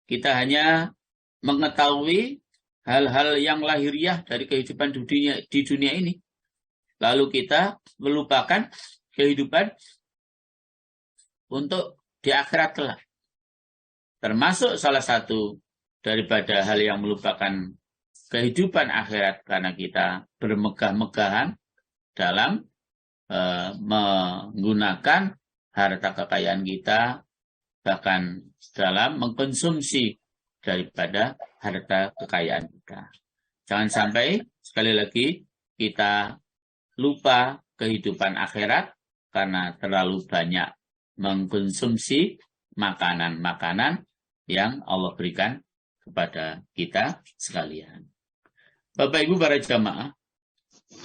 Kita hanya mengetahui hal-hal yang lahiriah dari kehidupan di dunia ini. Lalu kita melupakan kehidupan untuk di akhirat kelak. Termasuk salah satu daripada hal yang melupakan kehidupan akhirat karena kita bermegah-megahan dalam menggunakan harta kekayaan kita, bahkan dalam mengkonsumsi daripada harta kekayaan kita. Jangan sampai sekali lagi kita lupa kehidupan akhirat karena terlalu banyak mengkonsumsi makanan-makanan yang Allah berikan kepada kita sekalian. Bapak Ibu para jamaah,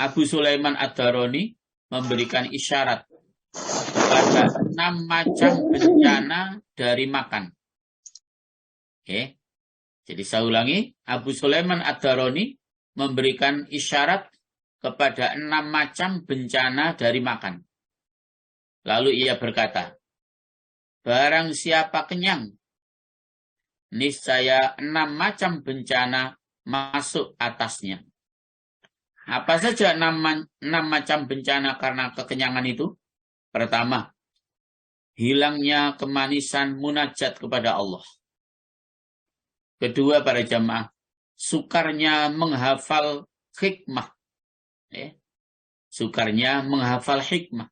Abu Sulaiman Ad-Darani memberikan isyarat pada 6 macam bencana dari makan. Oke. Jadi saya ulangi, Abu Sulaiman Ad-Darani memberikan isyarat kepada 6 macam bencana dari makan. Lalu ia berkata, barang siapa kenyang, niscaya 6 macam bencana masuk atasnya. Apa saja 6 macam bencana karena kekenyangan itu? Pertama, hilangnya kemanisan munajat kepada Allah. Kedua, para jamaah, sukarnya menghafal hikmah. Sukarnya menghafal hikmah.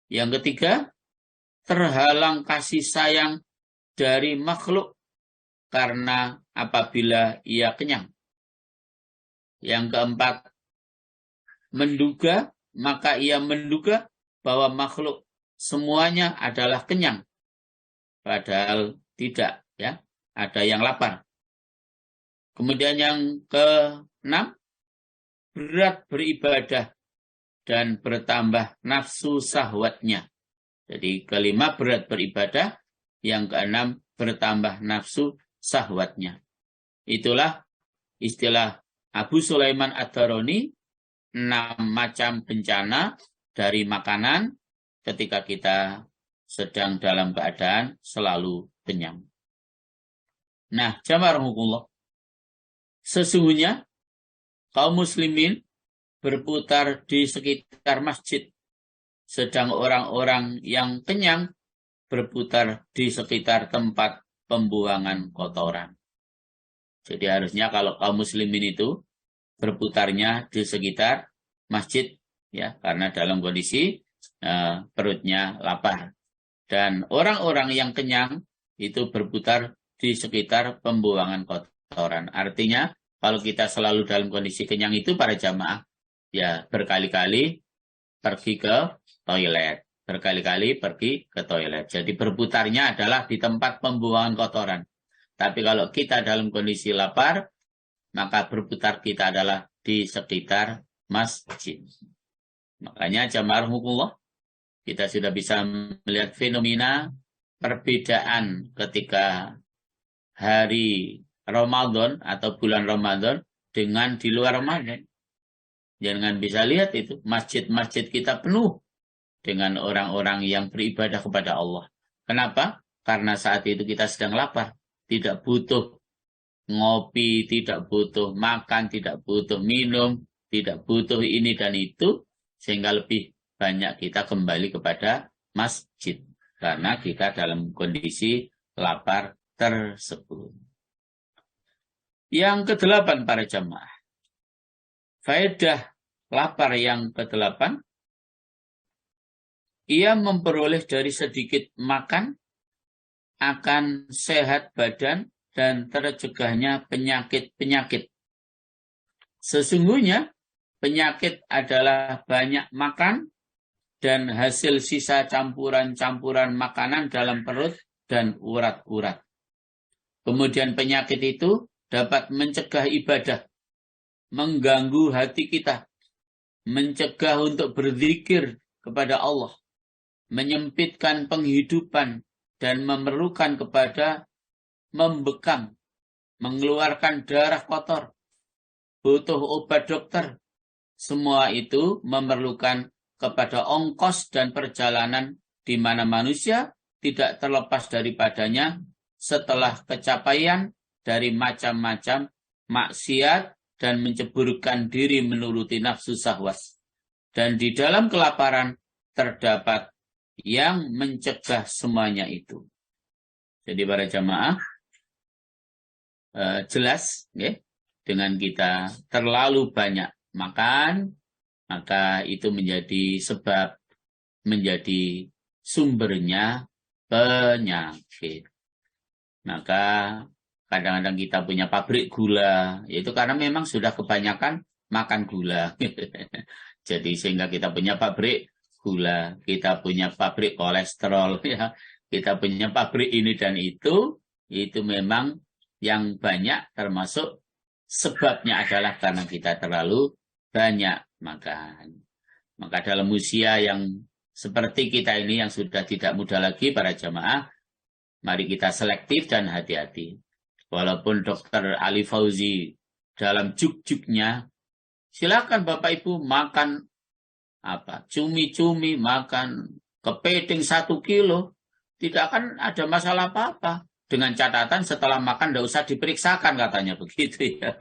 Yang ketiga, terhalang kasih sayang dari makhluk karena apabila ia kenyang. Yang keempat, menduga, maka ia menduga bahwa makhluk semuanya adalah kenyang. Padahal tidak, ya. Ada yang lapar. Kemudian yang keenam, berat beribadah dan bertambah nafsu syahwatnya. Jadi kelima berat beribadah, yang keenam bertambah nafsu syahwatnya. Itulah istilah Abu Sulaiman Ad-Darani, 6 macam bencana dari makanan ketika kita sedang dalam keadaan selalu kenyang. Nah, jamaah rahimakumullah, sesungguhnya kaum muslimin berputar di sekitar masjid, sedang orang-orang yang kenyang berputar di sekitar tempat pembuangan kotoran. Jadi harusnya kalau kaum muslimin itu berputarnya di sekitar masjid, ya, karena dalam kondisi perutnya lapar. Dan orang-orang yang kenyang itu berputar di sekitar pembuangan kotoran. Artinya kalau kita selalu dalam kondisi kenyang itu para jamaah, ya berkali-kali pergi ke toilet. Berkali-kali pergi ke toilet. Jadi berputarnya adalah di tempat pembuangan kotoran. Tapi kalau kita dalam kondisi lapar, maka berputar kita adalah di sekitar masjid. Makanya jamaah rahimakumullah, kita sudah bisa melihat fenomena perbedaan ketika hari Ramadan atau bulan Ramadan dengan di luar Ramadan. Jangan bisa lihat itu, masjid-masjid kita penuh dengan orang-orang yang beribadah kepada Allah. Kenapa? Karena saat itu kita sedang lapar, tidak butuh ngopi, tidak butuh makan, tidak butuh minum, tidak butuh ini dan itu, sehingga lebih banyak kita kembali kepada masjid karena kita dalam kondisi lapar tersebut. Yang ke-8 para jamaah, faedah lapar yang ke-8, ia memperoleh dari sedikit makan akan sehat badan dan tercegahnya penyakit-penyakit. Sesungguhnya penyakit adalah banyak makan dan hasil sisa campuran-campuran makanan dalam perut dan urat-urat. Kemudian penyakit itu dapat mencegah ibadah, mengganggu hati kita, mencegah untuk berzikir kepada Allah, menyempitkan penghidupan, dan memerlukan kepada membekam, mengeluarkan darah kotor, butuh obat dokter. Semua itu memerlukan kepada ongkos dan perjalanan di mana manusia tidak terlepas daripadanya setelah kecapaian dari macam-macam maksiat dan menceburkan diri menuruti nafsu syahwas. Dan di dalam kelaparan terdapat yang mencegah semuanya itu. Jadi para jamaah, jelas ya, dengan kita terlalu banyak makan, maka itu menjadi sebab, menjadi sumbernya penyakit. Maka kadang-kadang kita punya pabrik gula, yaitu karena memang sudah kebanyakan makan gula. Jadi sehingga kita punya pabrik gula, kita punya pabrik kolesterol, ya, kita punya pabrik ini dan itu memang yang banyak, termasuk sebabnya adalah karena kita terlalu banyak makan. Maka dalam usia yang seperti kita ini yang sudah tidak muda lagi para jamaah, mari kita selektif dan hati-hati. Walaupun Dr. Ali Fauzi dalam juk-juknya, silakan Bapak Ibu makan cumi-cumi, makan kepiting 1 kilo, tidak akan ada masalah apa-apa. Dengan catatan setelah makan tidak usah diperiksakan, katanya begitu ya.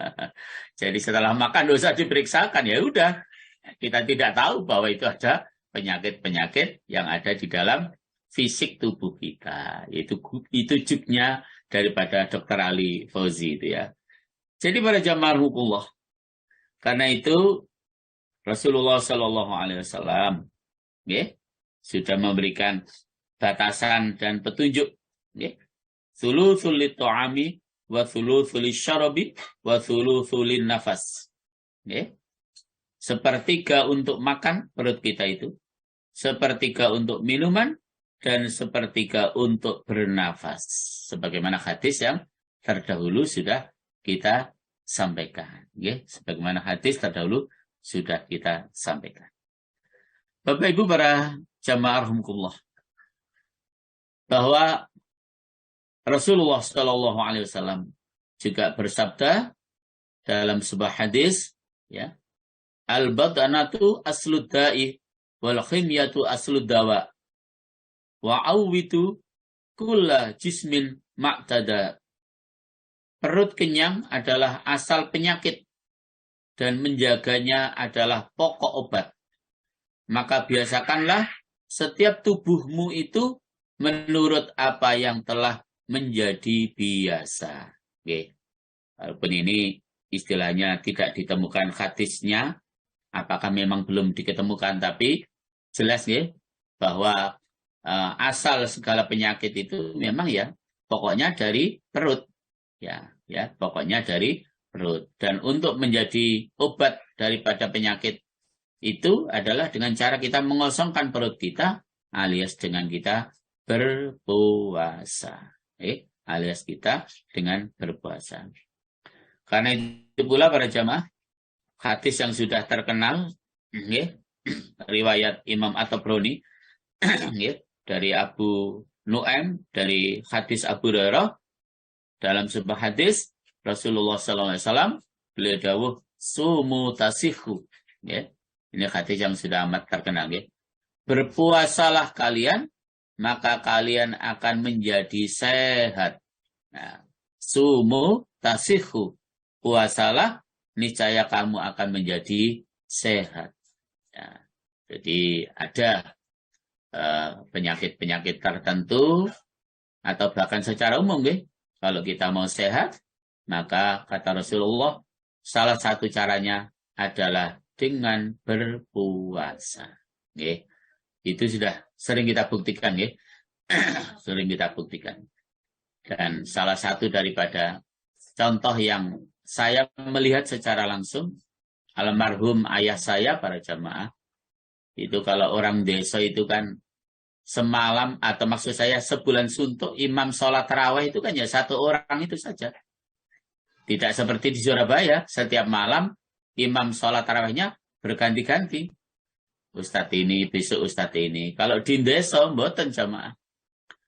Jadi setelah makan tidak usah diperiksakan, ya udah. Kita tidak tahu bahwa itu ada penyakit-penyakit yang ada di dalam fisik tubuh kita. Itu juknya daripada Dr. Ali Fauzi itu ya. Jadi para jamaah rahimakumullah, karena itu Rasulullah SAW sudah memberikan batasan dan petunjuk. Thulutsul lit-ta'ami wa thulutsul lisyarabi wa thulutsul lin-nafas. Sepertiga untuk makan perut kita itu, sepertiga untuk minuman, dan sepertiga untuk bernafas. Sebagaimana hadis yang terdahulu sudah kita sampaikan. Sebagaimana hadis terdahulu sudah kita sampaikan. Bapak Ibu para jamaah rahimakumullah, bahwa Rasulullah SAW juga bersabda dalam sebuah hadis, ya, Al-badanatu aslud da'i wal khimyatu aslud dawa. Wa awwitu kulla jismin ma'tada. Perut kenyang adalah asal penyakit dan menjaganya adalah pokok obat. Maka biasakanlah setiap tubuhmu itu menurut apa yang telah menjadi biasa. Oke. Walaupun ini istilahnya tidak ditemukan hadisnya, apakah memang belum diketemukan, tapi jelas ya bahwa asal segala penyakit itu memang ya pokoknya dari perut. Ya, pokoknya dari perut. Dan untuk menjadi obat daripada penyakit itu adalah dengan cara kita mengosongkan perut kita, alias dengan kita berpuasa. Alias kita dengan berpuasa. Karena itu pula para jamaah, hadis yang sudah terkenal, riwayat Imam At-Tabrani dari Abu Nu'aim, dari hadis Abu Hurairah, dalam sebuah hadis Rasulullah SAW beliau dawuh sumu tasihu. Ini hadis yang sudah amat terkenal. Berpuasalah kalian, maka kalian akan menjadi sehat. Nah, sumu tasihu. Puasalah, niscaya kamu akan menjadi sehat. Ya, jadi ada penyakit-penyakit tertentu atau bahkan secara umum, kalau kita mau sehat, maka kata Rasulullah, salah satu caranya adalah dengan berpuasa. Itu sudah sering kita buktikan, sering kita buktikan. Dan salah satu daripada contoh yang saya melihat secara langsung, almarhum ayah saya, para jamaah, itu kalau orang desa itu kan semalam, atau maksud saya sebulan suntuk imam sholat tarawih itu kan ya satu orang itu saja. Tidak seperti di Surabaya, setiap malam imam sholat tarawihnya berganti-ganti. Ustadz ini, besok Ustadz ini. Kalau di desa, mboten jamaah.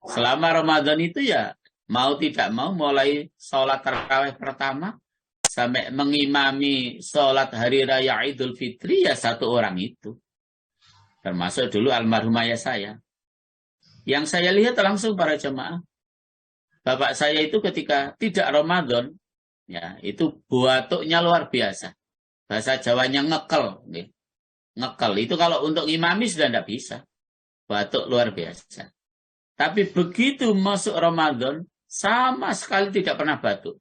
Selama Ramadan itu ya, mau tidak mau mulai sholat tarawih pertama, sampai mengimami sholat hari raya Idul Fitri, ya satu orang itu. Termasuk dulu almarhum ayah saya. Yang saya lihat langsung para jemaah, bapak saya itu ketika tidak Ramadan, ya itu batuknya luar biasa. Bahasa Jawanya ngekel. Ngekel itu kalau untuk imami sudah tidak bisa. Batuk luar biasa. Tapi begitu masuk Ramadan, sama sekali tidak pernah batuk.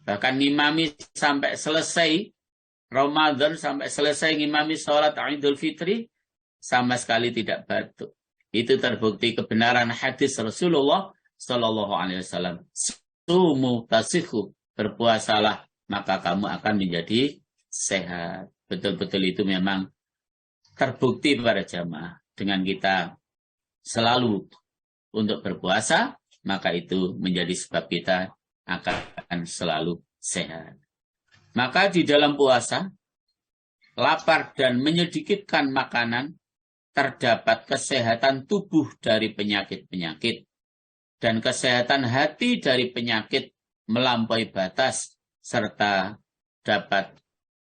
Bahkan ngimami sampai selesai Ramadan, sampai selesai ngimami sholat Idul Fitri, sama sekali tidak batuk. Itu terbukti kebenaran hadis Rasulullah Sallallahu Alaihi Wasallam. Sumu tasihu, berpuasalah maka kamu akan menjadi sehat. Betul-betul itu memang terbukti para jamaah. Dengan kita selalu untuk berpuasa, maka itu menjadi sebab kita akan selalu sehat. Maka di dalam puasa, lapar dan menyedikitkan makanan, terdapat kesehatan tubuh dari penyakit-penyakit dan kesehatan hati dari penyakit melampaui batas, serta dapat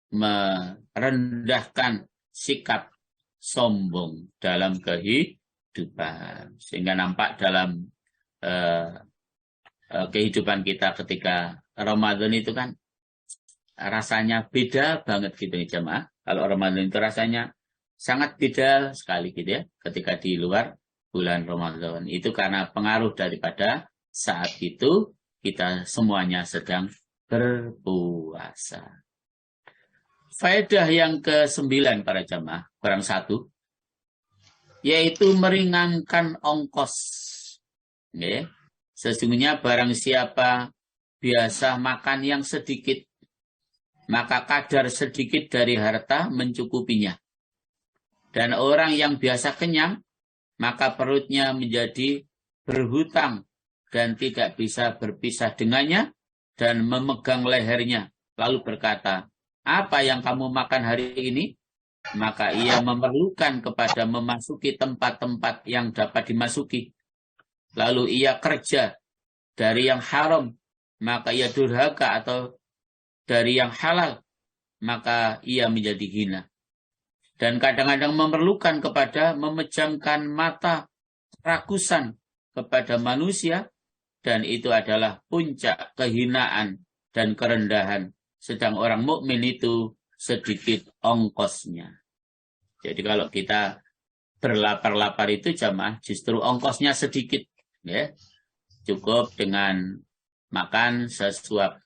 merendahkan sikap sombong dalam kehidupan. Sehingga nampak dalam kehidupan kita ketika Ramadan itu kan rasanya beda banget gitu ya jemaah. Kalau Ramadan itu rasanya sangat beda sekali gitu ya ketika di luar bulan Ramadan. Itu karena pengaruh daripada saat itu kita semuanya sedang berpuasa. Faedah yang ke-9 para jamaah, kurang satu, yaitu meringankan ongkos. Sesungguhnya barang siapa biasa makan yang sedikit, maka kadar sedikit dari harta mencukupinya. Dan orang yang biasa kenyang, maka perutnya menjadi berhutang dan tidak bisa berpisah dengannya dan memegang lehernya. Lalu berkata, apa yang kamu makan hari ini? Maka ia memerlukan kepada memasuki tempat-tempat yang dapat dimasuki. Lalu ia kerja dari yang haram, maka ia durhaka atau dari yang halal. maka ia menjadi hina. Dan kadang-kadang memerlukan kepada memejamkan mata rakusan kepada manusia, dan itu adalah puncak kehinaan dan kerendahan. Sedang orang mukmin itu sedikit ongkosnya. Jadi kalau kita berlapar-lapar itu jamaah justru ongkosnya sedikit, ya. Cukup dengan makan sesuap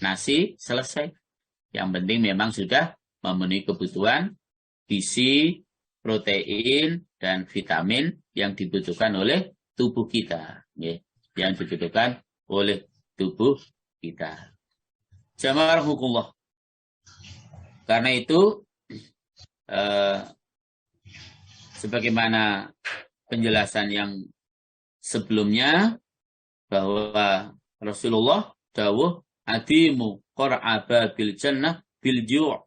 nasi selesai. Yang penting memang sudah memenuhi kebutuhan gizi, protein, dan vitamin yang dibutuhkan oleh tubuh kita, ya. Yang dibutuhkan oleh tubuh kita. Jamaah rahimakumullah. Karena itu sebagaimana penjelasan yang sebelumnya bahwa Rasulullah dawuh adimu qur'aba bil jannah bil ju'.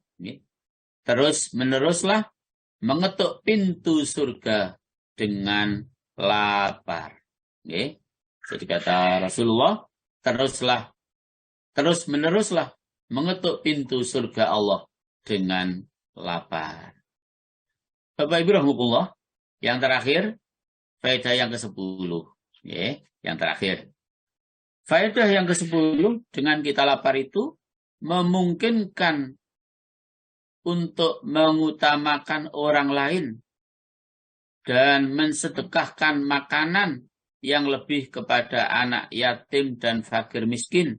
Terus meneruslah mengetuk pintu surga dengan lapar. Jadi kata Rasulullah, terus meneruslah mengetuk pintu surga Allah dengan lapar. Bapak Ibu rahmatullah, yang terakhir, faedah yang ke-10. Yang terakhir. Faedah yang ke-10, dengan kita lapar itu memungkinkan untuk mengutamakan orang lain dan mensedekahkan makanan yang lebih kepada anak yatim dan fakir miskin.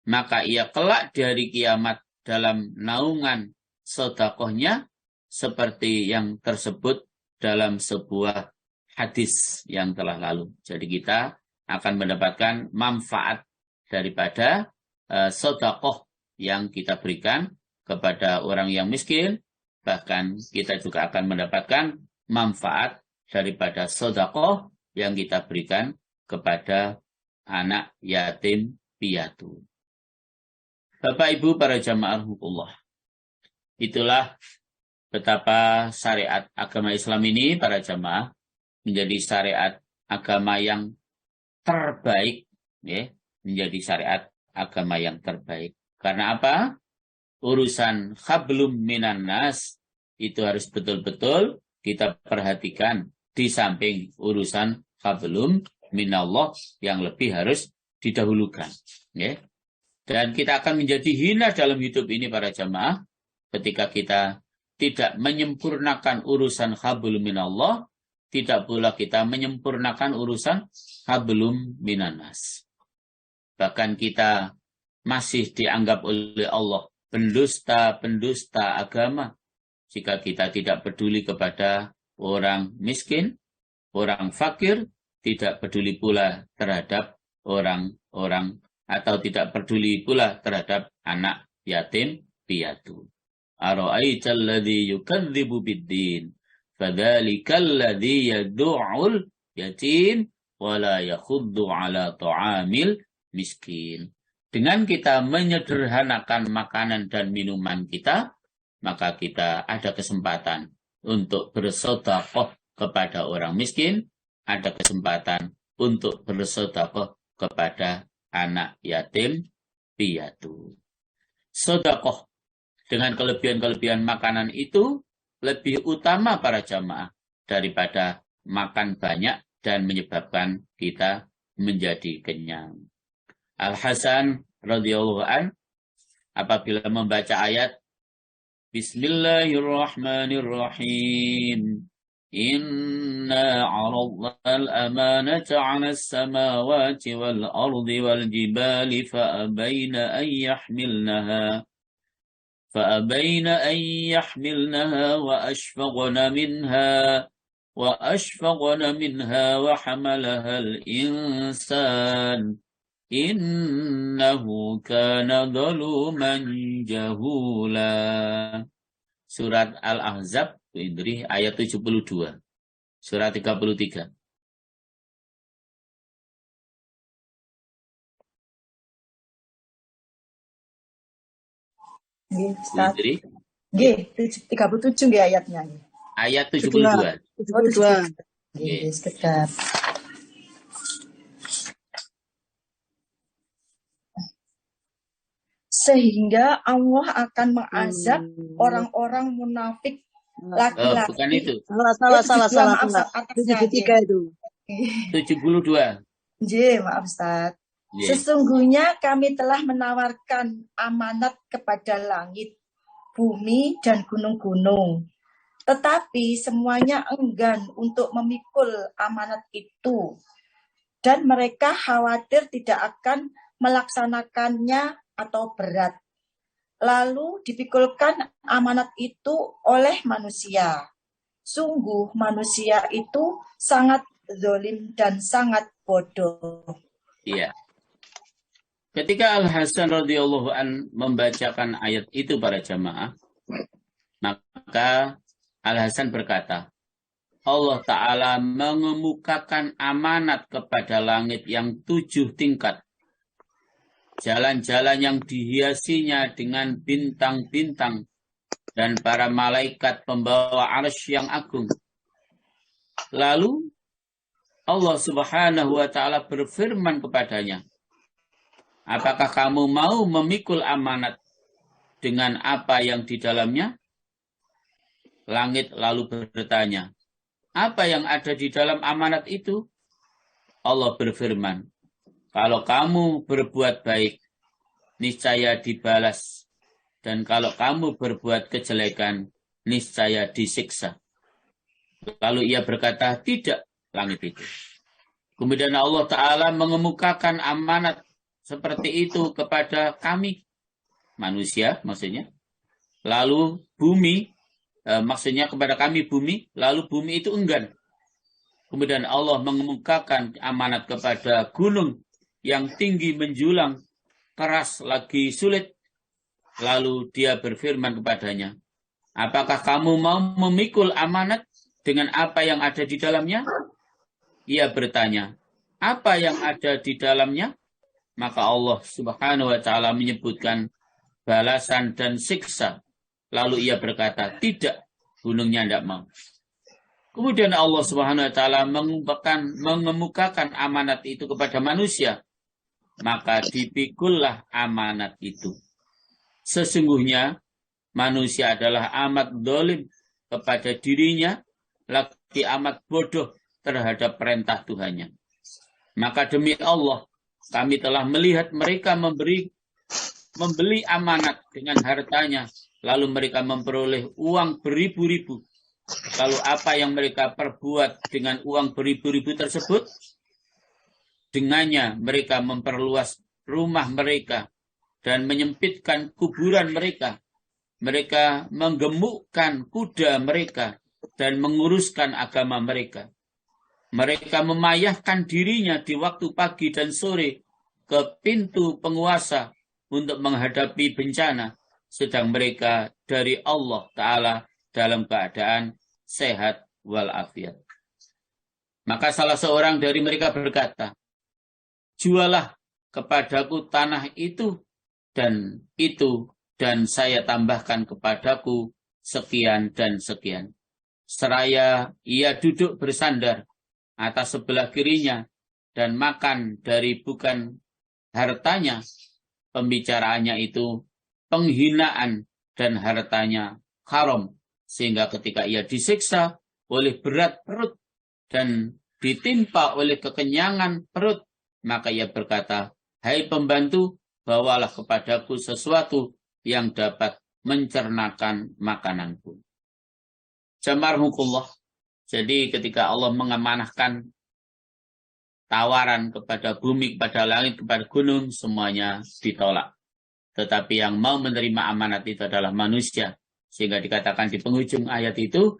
Maka ia kelak dari kiamat dalam naungan sedekahnya seperti yang tersebut dalam sebuah hadis yang telah lalu. Jadi kita akan mendapatkan manfaat daripada sedekah yang kita berikan kepada orang yang miskin, bahkan kita juga akan mendapatkan manfaat daripada sedekah yang kita berikan kepada anak yatim piatu. Bapak Ibu para jamaah rahimakumullah, itulah betapa syariat agama Islam ini para jamaah menjadi syariat agama yang terbaik, ya, menjadi syariat agama yang terbaik. Karena apa? Urusan hablum minan nas itu harus betul-betul kita perhatikan di samping urusan hablum minallah yang lebih harus didahulukan, ya. Dan kita akan menjadi hina dalam hidup ini para jamaah ketika kita tidak menyempurnakan urusan hablum minallah, tidak pula kita menyempurnakan urusan hablum minanas. Bahkan kita masih dianggap oleh Allah pendusta agama jika kita tidak peduli kepada orang miskin, orang fakir, tidak peduli pula terhadap orang-orang atau tidak peduli pula terhadap anak yatim piatu. Ara'aital ladzi yukadzibu biddin fadzalikal ladzi yad'ul yatim wa la yakhuddu ala ta'amil miskin. Dengan kita menyederhanakan makanan dan minuman kita, maka kita ada kesempatan untuk bersedekah kepada orang miskin, ada kesempatan untuk bersedekah kepada anak yatim piatu. Sedekah dengan kelebihan-kelebihan makanan itu lebih utama para jamaah daripada makan banyak dan menyebabkan kita menjadi kenyang. Al-Hasan radhiyallahu an apabila membaca ayat Bismillahirrahmanirrahim, Inna 'aradna al-amanata 'ala as-samawati wal ardi wal jibali fa'abayna an yahmilnaha wa ashfaqna minha wa hamalaha al-insan Innahu kana zaluman jahula. Surat Al-Ahzab ayat 72. Surat 33. Nggih, Ustaz. Nggih, 37 nggih ayatnya nggih. Ayat 72. 72. Nggih, sekedap. sehingga Allah akan mengazab orang-orang munafik laki-laki. Bukan itu. Salah. Maaf, atasnya 73 itu. 72. Maaf Ustaz. Ye. Sesungguhnya kami telah menawarkan amanat kepada langit, bumi, dan gunung-gunung. Tetapi semuanya enggan untuk memikul amanat itu. Dan mereka khawatir tidak akan melaksanakannya atau berat. Lalu dipikulkan amanat itu oleh manusia. Sungguh manusia itu sangat zalim dan sangat bodoh. Iya. Ketika Al-Hasan radhiyallahu an membacakan ayat itu para jamaah, maka Al-Hasan berkata, Allah Ta'ala mengemukakan amanat kepada langit yang 7 tingkat. Jalan-jalan yang dihiasinya dengan bintang-bintang dan para malaikat pembawa arsy yang agung. Lalu Allah Subhanahu wa Ta'ala berfirman kepadanya, apakah kamu mau memikul amanat dengan apa yang di dalamnya? Langit lalu bertanya, apa yang ada di dalam amanat itu? Allah berfirman, kalau kamu berbuat baik, niscaya dibalas. Dan kalau kamu berbuat kejelekan, niscaya disiksa. Lalu ia berkata, tidak langit itu. Kemudian Allah Ta'ala mengemukakan amanat seperti itu kepada kami, manusia maksudnya. Lalu bumi, maksudnya kepada kami bumi, lalu bumi itu enggan. Kemudian Allah mengemukakan amanat kepada gunung yang tinggi menjulang, keras lagi sulit. Lalu dia berfirman kepadanya, apakah kamu mau memikul amanat dengan apa yang ada di dalamnya? Ia bertanya, apa yang ada di dalamnya? Maka Allah Subhanahu wa Ta'ala menyebutkan balasan dan siksa. Lalu ia berkata, tidak, gunungnya tidak mau. Kemudian Allah Subhanahu wa Ta'ala mengemukakan amanat itu kepada manusia. Maka dipikullah amanat itu. Sesungguhnya manusia adalah amat zalim kepada dirinya, lagi amat bodoh terhadap perintah Tuhannya. Maka demi Allah, kami telah melihat mereka membeli amanat dengan hartanya, lalu mereka memperoleh uang beribu-ribu. Lalu apa yang mereka perbuat dengan uang beribu-ribu tersebut? Dengannya mereka memperluas rumah mereka dan menyempitkan kuburan mereka. Mereka menggemukkan kuda mereka dan menguruskan agama mereka. Mereka memayahkan dirinya di waktu pagi dan sore ke pintu penguasa untuk menghadapi bencana, sedang mereka dari Allah Ta'ala dalam keadaan sehat walafiat. Maka salah seorang dari mereka berkata, jualah kepadaku tanah itu, dan saya tambahkan kepadaku sekian dan sekian. Seraya ia duduk bersandar atas sebelah kirinya dan makan dari bukan hartanya, pembicaraannya itu penghinaan dan hartanya haram, sehingga ketika ia disiksa oleh berat perut dan ditimpa oleh kekenyangan perut, maka ia berkata, hai pembantu, bawalah kepadaku sesuatu yang dapat mencernakan makananku. Jamarhukullah. Jadi ketika Allah mengamanahkan tawaran kepada bumi, kepada langit, kepada gunung, semuanya ditolak. Tetapi yang mau menerima amanat itu adalah manusia. Sehingga dikatakan di penghujung ayat itu,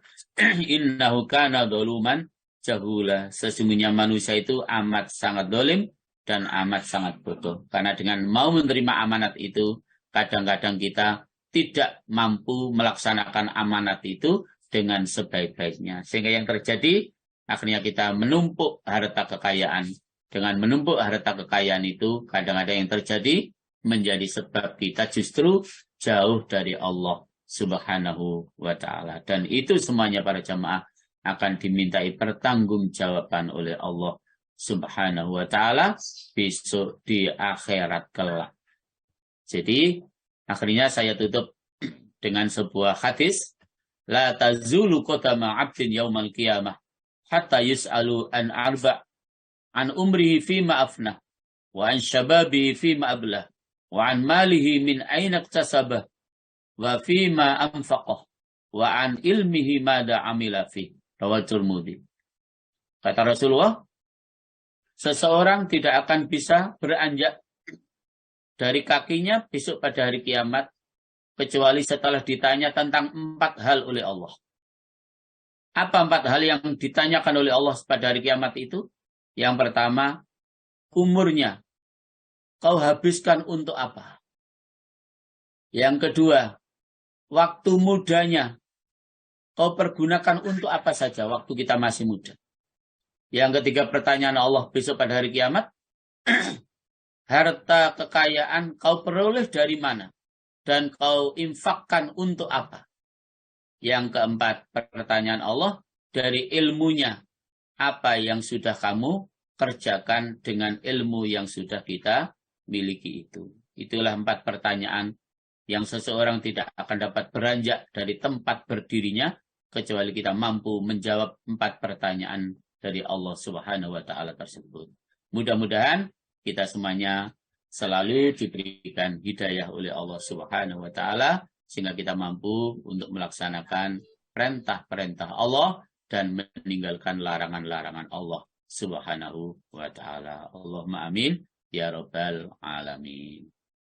innahu kana zaluman jahula. Sesungguhnya manusia itu amat sangat zalim dan amat sangat bodoh. Karena dengan mau menerima amanat itu, kadang-kadang kita tidak mampu melaksanakan amanat itu dengan sebaik-baiknya. Sehingga yang terjadi, akhirnya kita menumpuk harta kekayaan. Dengan menumpuk harta kekayaan itu, kadang-kadang yang terjadi menjadi sebab kita justru jauh dari Allah Subhanahu wa Ta'ala. Dan itu semuanya para jamaah akan dimintai pertanggungjawaban oleh Allah Subhanahu wa Ta'ala besok di akhirat kelak. Jadi Akhirnya saya tutup dengan sebuah hadis, la tazulu qadama 'abdin yaumal qiyamah hatta yus'alu an arba' an umrihi fima afnah wa an syababihi fima ablah wa an malihi min aina iktasabah wa fima anfaqah wa an ilmihi mada amila fi. Rawahu Tirmidzi. Kata Rasulullah, seseorang tidak akan bisa beranjak dari kakinya besok pada hari kiamat kecuali setelah ditanya tentang 4 hal oleh Allah. Apa 4 hal yang ditanyakan oleh Allah pada hari kiamat itu? Yang pertama, umurnya. Kau habiskan untuk apa? Yang kedua, waktu mudanya. Kau pergunakan untuk apa saja waktu kita masih muda. Yang ketiga, pertanyaan Allah besok pada hari kiamat. Harta kekayaan kau peroleh dari mana? Dan kau infakkan untuk apa? Yang keempat, pertanyaan Allah dari ilmunya. Apa yang sudah kamu kerjakan dengan ilmu yang sudah kita miliki itu. Itulah 4 pertanyaan yang seseorang tidak akan dapat beranjak dari tempat berdirinya kecuali kita mampu menjawab 4 pertanyaan dari Allah Subhanahu wa taala tersebut. Mudah-mudahan kita semuanya selalu diberikan hidayah oleh Allah Subhanahu wa taala sehingga kita mampu untuk melaksanakan perintah-perintah Allah dan meninggalkan larangan-larangan Allah Subhanahu wa taala. Allahumma amin ya rabbal alamin.